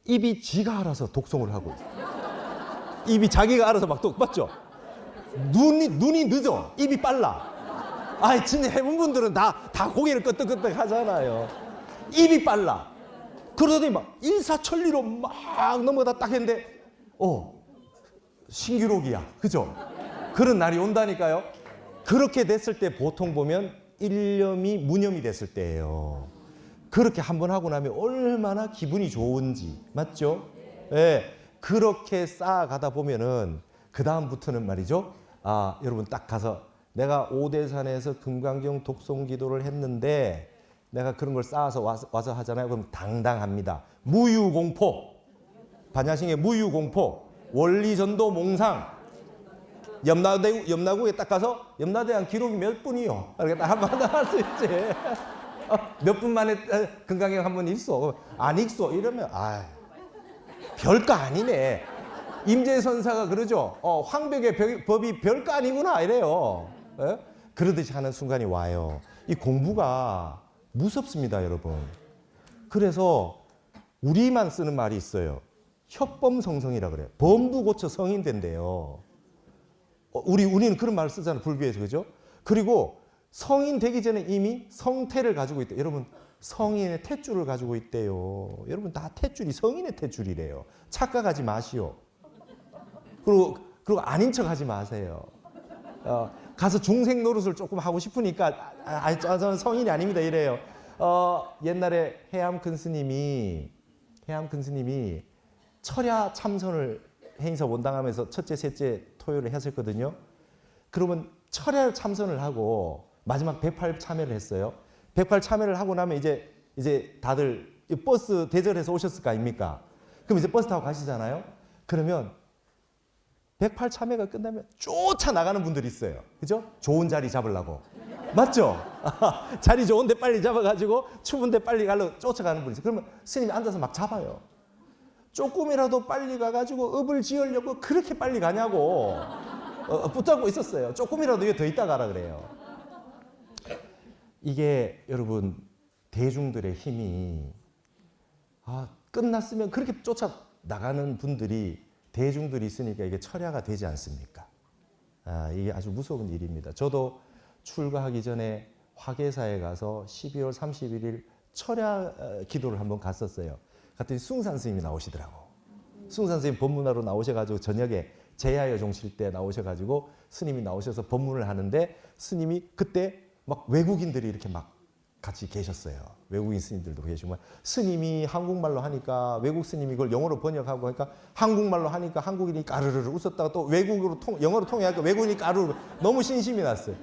입이 지가 알아서 독송을 하고 입이 자기가 알아서 막 맞죠? 눈이 늦어. 입이 빨라. 진짜 해본 분들은 다 고개를 끄덕끄덕 하잖아요. 입이 빨라. 그러더니 막 일사천리로 막 넘어가다 딱 했는데 신기록이야. 그죠? 그런 날이 온다니까요. 그렇게 됐을 때 보통 보면 일념이 무념이 됐을 때예요. 그렇게 한번 하고 나면 얼마나 기분이 좋은지. 맞죠? 네. 그렇게 쌓아가다 보면은 그 다음부터는 말이죠. 여러분 딱 가서 내가 오대산에서 금강경 독송 기도를 했는데 내가 그런 걸 쌓아서 와서 하잖아요. 그럼 당당합니다. 무유공포. 반야싱의 무유공포. 원리전도 몽상. 염라구에 딱 가서 염라대왕 기록이 몇 분이요? 이렇게 딱 한번 할 수 있지. 몇 분 만에 금강경 한번 읽소. 안 읽소. 이러면 별거 아니네. 임재선사가 그러죠. 황벽의 법이 별거 아니구나 이래요. 그러듯이 하는 순간이 와요. 이 공부가 무섭습니다, 여러분. 그래서 우리만 쓰는 말이 있어요. 협범성성이라 그래요. 범부 고쳐 성인 된대요. 우리는 그런 말을 쓰잖아요, 불교에서. 그죠? 그리고 성인 되기 전에 이미 성태를 가지고 있대요. 여러분, 성인의 탯줄을 가지고 있대요. 여러분, 다 탯줄이 성인의 탯줄이래요. 착각하지 마시오. 그리고 아닌 척 하지 마세요. 가서 중생 노릇을 조금 하고 싶으니까 저는 성인이 아닙니다 이래요. 옛날에 해암 큰 스님이 철야 참선을 해인사 원당하면서 첫째, 셋째 토요일에 했었거든요. 그러면 철야 참선을 하고 마지막 108 참여를 했어요. 108 참여를 하고 나면 이제 다들 버스 대절해서 오셨을 거 아닙니까? 그럼 이제 버스 타고 가시잖아요. 그러면 108 참여가 끝나면 쫓아나가는 분들이 있어요. 그죠? 좋은 자리 잡으려고. 맞죠? 자리 좋은데 빨리 잡아가지고 추운데 빨리 가려고 쫓아가는 분이 있어요. 그러면 스님이 앉아서 막 잡아요. 조금이라도 빨리 가가지고 업을 지으려고 그렇게 빨리 가냐고 붙잡고 있었어요. 조금이라도 더 있다 가라 그래요. 이게 여러분 대중들의 힘이 끝났으면 그렇게 쫓아나가는 분들이 대중들이 있으니까 이게 철야가 되지 않습니까? 이게 아주 무서운 일입니다. 저도 출가하기 전에 화계사에 가서 12월 31일 철야 기도를 한번 갔었어요. 갔더니 숭산 스님이 나오시더라고. 숭산 스님 법문하러 나오셔가지고 저녁에 제야여 종실 때 나오셔가지고 스님이 나오셔서 법문을 하는데 스님이 그때 막 외국인들이 이렇게 막 같이 계셨어요. 외국인 스님들도 계시고 스님이 한국말로 하니까 외국 스님이 이걸 영어로 번역하고 하니까 한국말로 하니까 한국인이 까르르르 웃었다가 또 외국어로 영어로 통역하니까 외국인이 까르르 너무 신심이 났어요.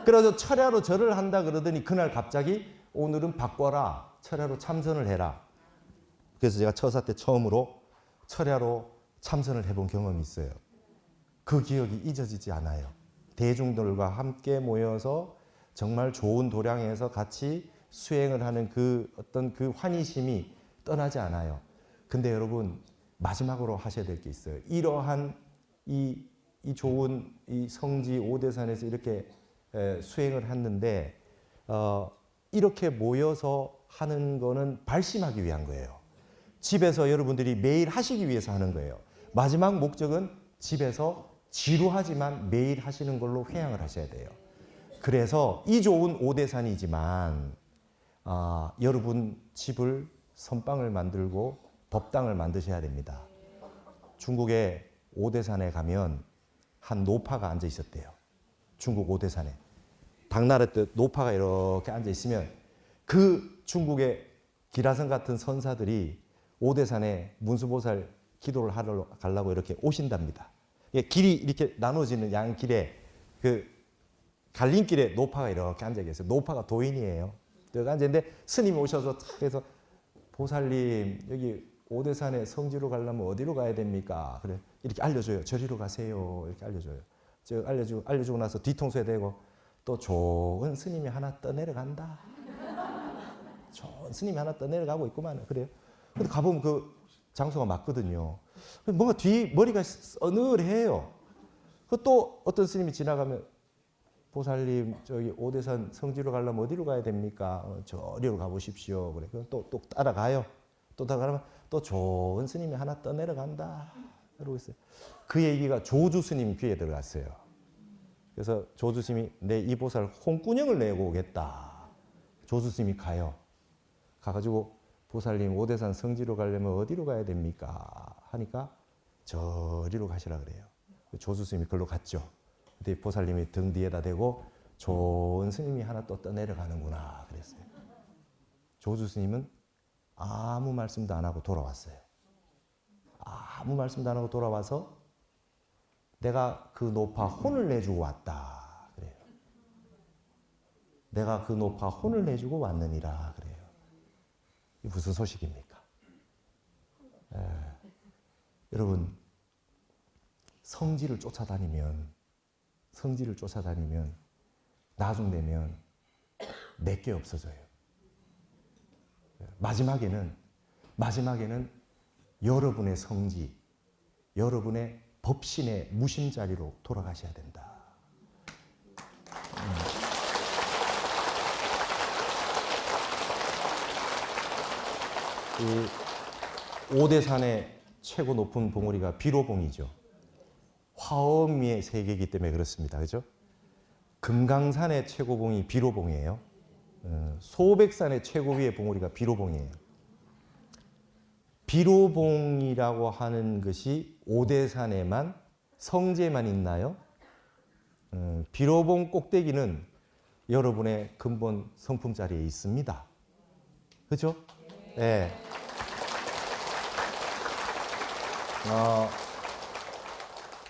그래서 철야로 절을 한다 그러더니 그날 갑자기 오늘은 바꿔라. 철야로 참선을 해라. 그래서 제가 처사 때 처음으로 철야로 참선을 해본 경험이 있어요. 그 기억이 잊어지지 않아요. 대중들과 함께 모여서 정말 좋은 도량에서 같이 수행을 하는 그 어떤 그 환희심이 떠나지 않아요. 근데 여러분 마지막으로 하셔야 될 게 있어요. 이러한 이 좋은 이 성지 오대산에서 이렇게 수행을 했는데 이렇게 모여서 하는 거는 발심하기 위한 거예요. 집에서 여러분들이 매일 하시기 위해서 하는 거예요. 마지막 목적은 집에서 지루하지만 매일 하시는 걸로 회양을 하셔야 돼요. 그래서 이 좋은 오대산이지만 여러분 집을 선방을 만들고 법당을 만드셔야 됩니다. 중국의 오대산에 가면 한 노파가 앉아 있었대요. 중국 오대산에. 당나라 때 노파가 이렇게 앉아 있으면 그 중국의 기라성 같은 선사들이 오대산에 문수보살 기도를 하러 가려고 이렇게 오신답니다. 길이 이렇게 나눠지는 양길에 그 갈림길에 노파가 이렇게 앉아 계세요. 노파가 도인이에요. 여기 앉았는데 스님이 오셔서 그래서 보살님 여기 오대산에 성지로 가려면 어디로 가야 됩니까? 그래 이렇게 알려줘요. 저리로 가세요. 이렇게 알려줘요. 저 알려주고 나서 뒤통수에 대고 또 좋은 스님이 하나 떠내려간다. 좋은 스님이 하나 떠내려가고 있구만. 그래요. 근데 가보면 그 장소가 맞거든요. 뭔가 머리가 서늘해요. 또 어떤 스님이 지나가면 보살님 저기 오대산 성지로 가려면 어디로 가야 됩니까? 저리로 가보십시오. 그래. 또 따라가요. 또 따라가면 또 좋은 스님이 하나 떠내려간다. 그러고 있어요. 그 얘기가 조주 스님 귀에 들어갔어요. 그래서 조주 스님이 내 이 보살 홍군형을 내고 오겠다. 조주 스님이 가요. 가가지고 보살님 오대산 성지로 가려면 어디로 가야 됩니까? 하니까 저리로 가시라 그래요. 조주 스님이 그걸로 갔죠. 근데 보살님이 등 뒤에다 대고 좋은 스님이 하나 또 떠내려가는구나 그랬어요. 조주 스님은 아무 말씀도 안 하고 돌아왔어요. 아무 말씀도 안 하고 돌아와서 내가 그 노파 혼을 내주고 왔다 그래요. 내가 그 노파 혼을 내주고 왔느니라 그래요. 이게 무슨 소식입니까? 여러분 성지를 쫓아다니면 나중 되면 내게 없어져요. 마지막에는 여러분의 성지, 여러분의 법신의 무심자리로 돌아가셔야 된다. 이 오대산의 최고 높은 봉우리가 비로봉이죠. 화엄의 세계이기 때문에 그렇습니다. 그죠? 금강산의 최고봉이 비로봉이에요. 소백산의 최고 위의 봉우리가 비로봉이에요. 비로봉이라고 하는 것이 오대산에만 성지에만 있나요? 비로봉 꼭대기는 여러분의 근본 성품 자리에 있습니다. 그렇죠? 네.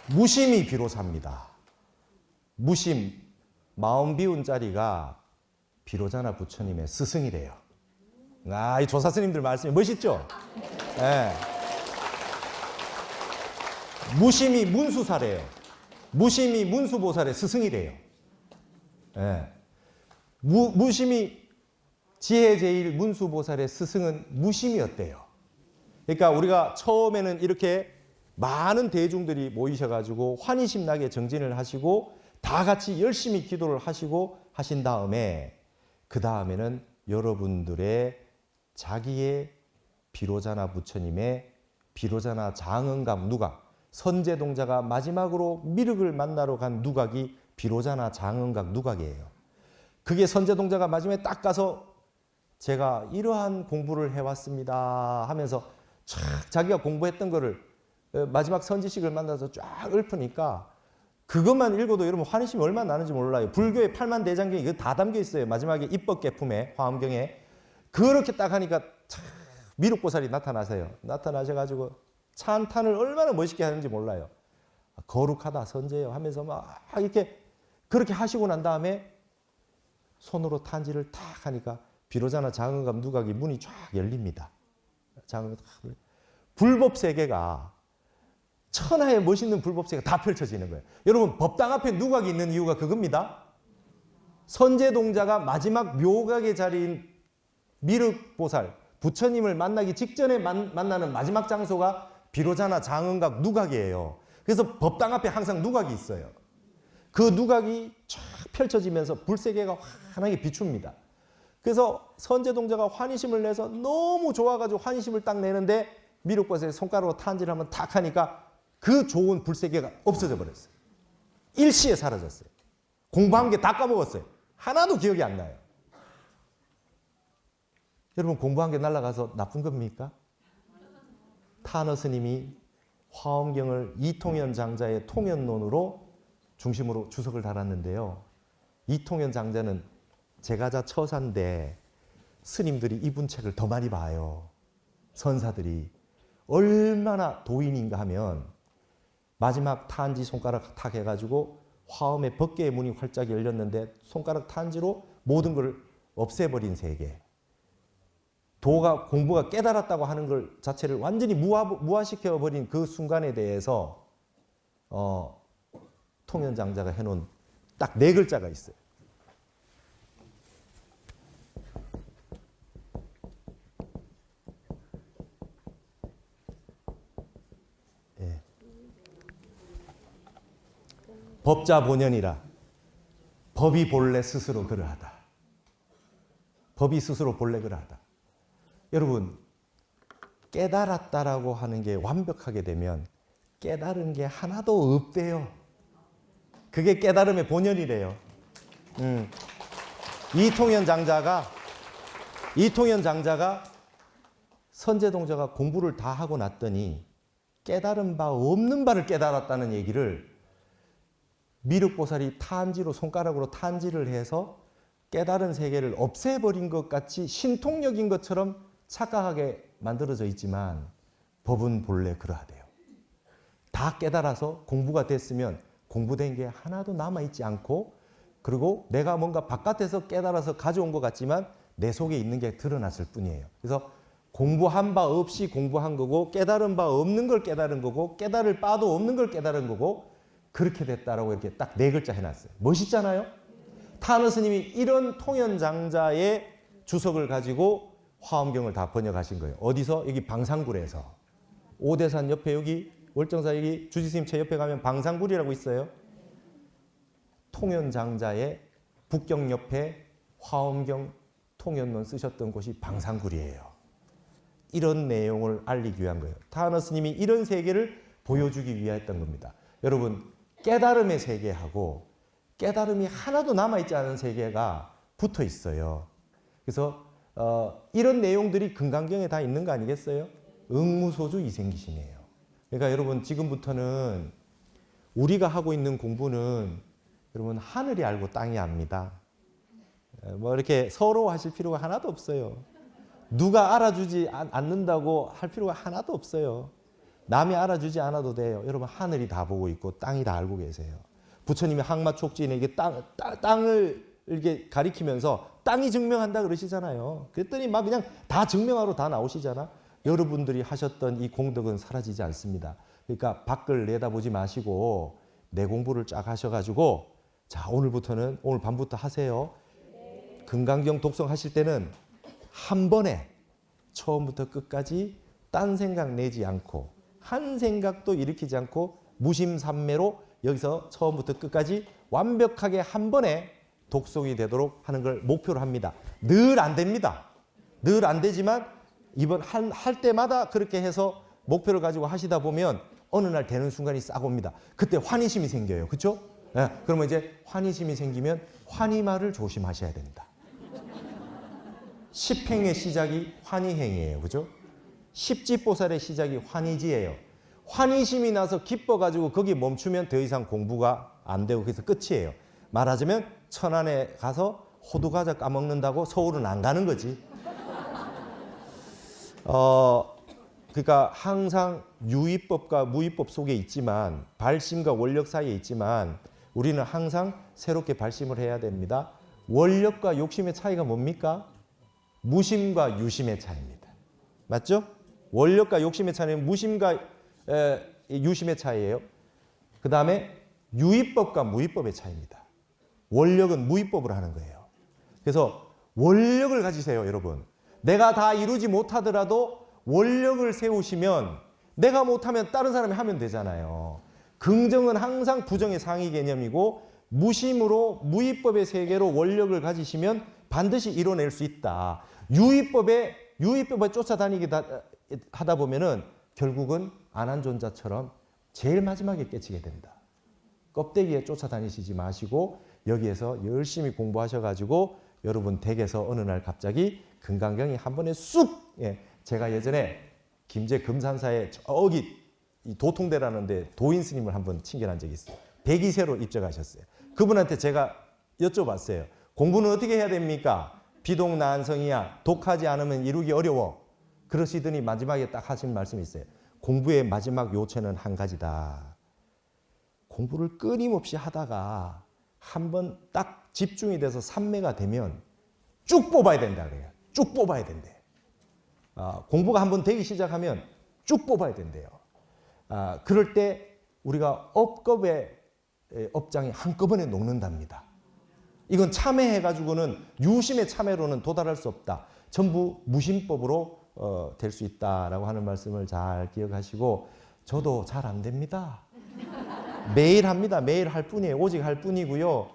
무심이 비로사입니다. 무심, 마음 비운 자리가 비로자나 부처님의 스승이래요. 아, 이 조사 스님들 말씀이 멋있죠? 네. 무심이 문수사래요. 무심이 문수보살의 스승이래요. 네. 무심이 지혜제일 문수보살의 스승은 무심이었대요. 그러니까 우리가 처음에는 이렇게 많은 대중들이 모이셔가지고 환희심나게 정진을 하시고 다 같이 열심히 기도를 하시고 하신 다음에 그 다음에는 여러분들의 자기의 비로자나 부처님의 비로자나 장응각 누각 선제동자가 마지막으로 미륵을 만나러 간 누각이 비로자나 장응각 누각이에요. 그게 선제동자가 마지막에 딱 가서 제가 이러한 공부를 해왔습니다 하면서 쫙 자기가 공부했던 거를 마지막 선지식을 만나서 쫙 읊으니까 그것만 읽어도 여러분 환희심이 얼마나 나는지 몰라요. 불교의 8만 대장경이 이거 다 담겨 있어요. 마지막에 입법개품에 화엄경에 그렇게 딱 하니까 참 미륵보살이 나타나세요. 나타나셔가지고 찬탄을 얼마나 멋있게 하는지 몰라요. 거룩하다 선제요 하면서 막 이렇게 그렇게 하시고 난 다음에 손으로 탄지를 탁 하니까 비로자나 장응각 누각이 문이 쫙 열립니다. 불법 세계가 천하의 멋있는 불법 세계가 다 펼쳐지는 거예요. 여러분 법당 앞에 누각이 있는 이유가 그겁니다. 선제동자가 마지막 묘각의 자리인 미륵보살 부처님을 만나기 직전에 만나는 마지막 장소가 비로자나 장응각 누각이에요. 그래서 법당 앞에 항상 누각이 있어요. 그 누각이 쫙 펼쳐지면서 불세계가 환하게 비춥니다. 그래서 선제동자가 환희심을 내서 너무 좋아가지고 환희심을 딱 내는데 미륵보살이 손가락으로 탄지를 한번 탁 하니까 그 좋은 불세계가 없어져 버렸어요. 일시에 사라졌어요. 공부한 게 다 까먹었어요. 하나도 기억이 안 나요. 여러분 공부한 게 날아가서 나쁜 겁니까? 타너 스님이 화엄경을 이통현 장자의 통현론으로 중심으로 주석을 달았는데요. 이통현 장자는 제가자 처사인데 스님들이 이분 책을 더 많이 봐요. 선사들이. 얼마나 도인인가 하면 마지막 탄지 손가락 탁 해가지고 화엄의 법계의 문이 활짝 열렸는데 손가락 탄지로 모든 걸 없애버린 세계. 도가 공부가 깨달았다고 하는 걸 자체를 완전히 무화시켜버린 그 순간에 대해서 통현장자가 해놓은 딱 4글자가 있어요. 예. 법자 본연이라 법이 본래 스스로 그러하다. 법이 스스로 본래 그러하다. 여러분 깨달았다라고 하는 게 완벽하게 되면 깨달은 게 하나도 없대요. 그게 깨달음의 본연이래요. 이통현 장자가 선제동자가 공부를 다 하고 났더니 깨달은 바 없는 바를 깨달았다는 얘기를 미륵보살이 탄지로 손가락으로 탄지를 해서 깨달은 세계를 없애버린 것 같이 신통력인 것처럼 착각하게 만들어져 있지만 법은 본래 그러하대요. 다 깨달아서 공부가 됐으면 공부된 게 하나도 남아있지 않고 그리고 내가 뭔가 바깥에서 깨달아서 가져온 것 같지만 내 속에 있는 게 드러났을 뿐이에요. 그래서 공부한 바 없이 공부한 거고 깨달은 바 없는 걸 깨달은 거고 깨달을 바도 없는 걸 깨달은 거고 그렇게 됐다라고 이렇게 딱 4글자 해놨어요. 멋있잖아요? 타너 스님이 이런 통현장자의 주석을 가지고 화엄경을 다 번역하신 거예요. 어디서? 여기 방상굴에서. 오대산 옆에 여기 월정사 여기 주지스님 제 옆에 가면 방상굴이라고 있어요. 통현장자의 북경 옆에 화엄경 통현론 쓰셨던 곳이 방상굴이에요. 이런 내용을 알리기 위한 거예요. 타너 스님이 이런 세계를 보여주기 위했던 겁니다. 여러분 깨달음의 세계하고 깨달음이 하나도 남아있지 않은 세계가 붙어 있어요. 그래서 이런 내용들이 금강경에 다 있는 거 아니겠어요? 응무소주 이생기심이에요. 그러니까 여러분 지금부터는 우리가 하고 있는 공부는 여러분 하늘이 알고 땅이 압니다. 뭐 이렇게 서러워하실 필요가 하나도 없어요. 누가 알아주지 않는다고 할 필요가 하나도 없어요. 남이 알아주지 않아도 돼요. 여러분 하늘이 다 보고 있고 땅이 다 알고 계세요. 부처님이 항마촉진에게 땅을 이렇게 가리키면서 땅이 증명한다 그러시잖아요. 그랬더니 막 그냥 다 증명하러 다 나오시잖아. 여러분들이 하셨던 이 공덕은 사라지지 않습니다. 그러니까 밖을 내다보지 마시고 내 공부를 쫙 하셔가지고 자 오늘부터는 오늘 밤부터 하세요. 금강경 독성하실 때는 한 번에 처음부터 끝까지 딴 생각 내지 않고 한 생각도 일으키지 않고 무심삼매로 여기서 처음부터 끝까지 완벽하게 한 번에 독송이 되도록 하는 걸 목표로 합니다. 늘 안 됩니다. 늘 안 되지만 이번 할 때마다 그렇게 해서 목표를 가지고 하시다 보면 어느 날 되는 순간이 싹 옵니다. 그때 환희심이 생겨요. 그렇죠? 네, 그러면 이제 환희심이 생기면 환희말을 조심하셔야 된다. 십행의 시작이 환희행이에요. 그죠? 십지보살의 시작이 환희지예요. 환희심이 나서 기뻐가지고 거기 멈추면 더 이상 공부가 안 되고 그래서 끝이에요. 말하자면 천안에 가서 호두과자 까먹는다고 서울은 안 가는 거지. 그러니까 항상 유의법과 무의법 속에 있지만 발심과 원력 사이에 있지만 우리는 항상 새롭게 발심을 해야 됩니다. 원력과 욕심의 차이가 뭡니까? 무심과 유심의 차이입니다. 맞죠? 원력과 욕심의 차이는 무심과 유심의 차이예요. 그 다음에 유의법과 무의법의 차이입니다. 원력은 무의법으로 하는 거예요. 그래서 원력을 가지세요, 여러분. 내가 다 이루지 못하더라도 원력을 세우시면 내가 못하면 다른 사람이 하면 되잖아요. 긍정은 항상 부정의 상위 개념이고 무심으로 무의법의 세계로 원력을 가지시면 반드시 이뤄낼 수 있다. 유의법에 쫓아다니게 하다 보면은 결국은 안한존자처럼 제일 마지막에 깨치게 된다. 껍데기에 쫓아다니시지 마시고 여기에서 열심히 공부하셔가지고 여러분 댁에서 어느 날 갑자기 금강경이 한 번에 쑥 제가 예전에 김제 금산사에 저기 도통대라는 데 도인 스님을 한번 친견한 적이 있어요. 102세로 입적하셨어요. 그분한테 제가 여쭤봤어요. 공부는 어떻게 해야 됩니까? 비동난성이야. 독하지 않으면 이루기 어려워. 그러시더니 마지막에 딱 하신 말씀이 있어요. 공부의 마지막 요체는 한 가지다. 공부를 끊임없이 하다가 한번 딱 집중이 돼서 삼매가 되면 쭉 뽑아야 된다 그래요. 쭉 뽑아야 된대요. 공부가 한번 되기 시작하면 쭉 뽑아야 된대요. 그럴 때 우리가 업급의 업장이 한꺼번에 녹는답니다. 이건 참회해가지고는 유심의 참회로는 도달할 수 없다. 전부 무심법으로 될 수 있다라고 하는 말씀을 잘 기억하시고 저도 잘 안 됩니다. 매일 합니다. 매일 할 뿐이에요. 오직 할 뿐이고요.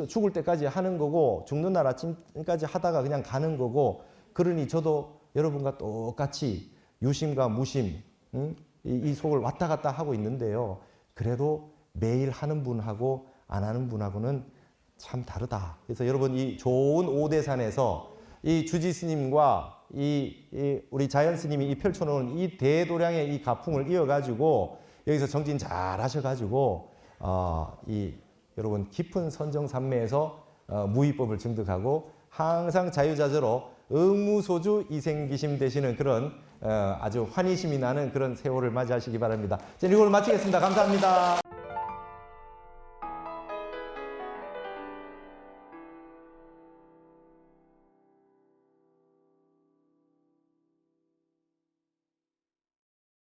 죽을 때까지 하는 거고 죽는 날 아침까지 하다가 그냥 가는 거고 그러니 저도 여러분과 똑같이 유심과 무심 이 속을 왔다 갔다 하고 있는데요. 그래도 매일 하는 분하고 안 하는 분하고는 참 다르다. 그래서 여러분 이 좋은 오대산에서 이 주지 스님과 우리 자연 스님이 이 펼쳐놓은 이 대도량의 이 가풍을 이어가지고 여기서 정진 잘 하셔가지고 여러분 깊은 선정삼매에서 무의법을 증득하고 항상 자유자재로 응무소주 이생기심 되시는 그런 아주 환희심이 나는 그런 세월을 맞이하시기 바랍니다. 이걸 마치겠습니다. 감사합니다.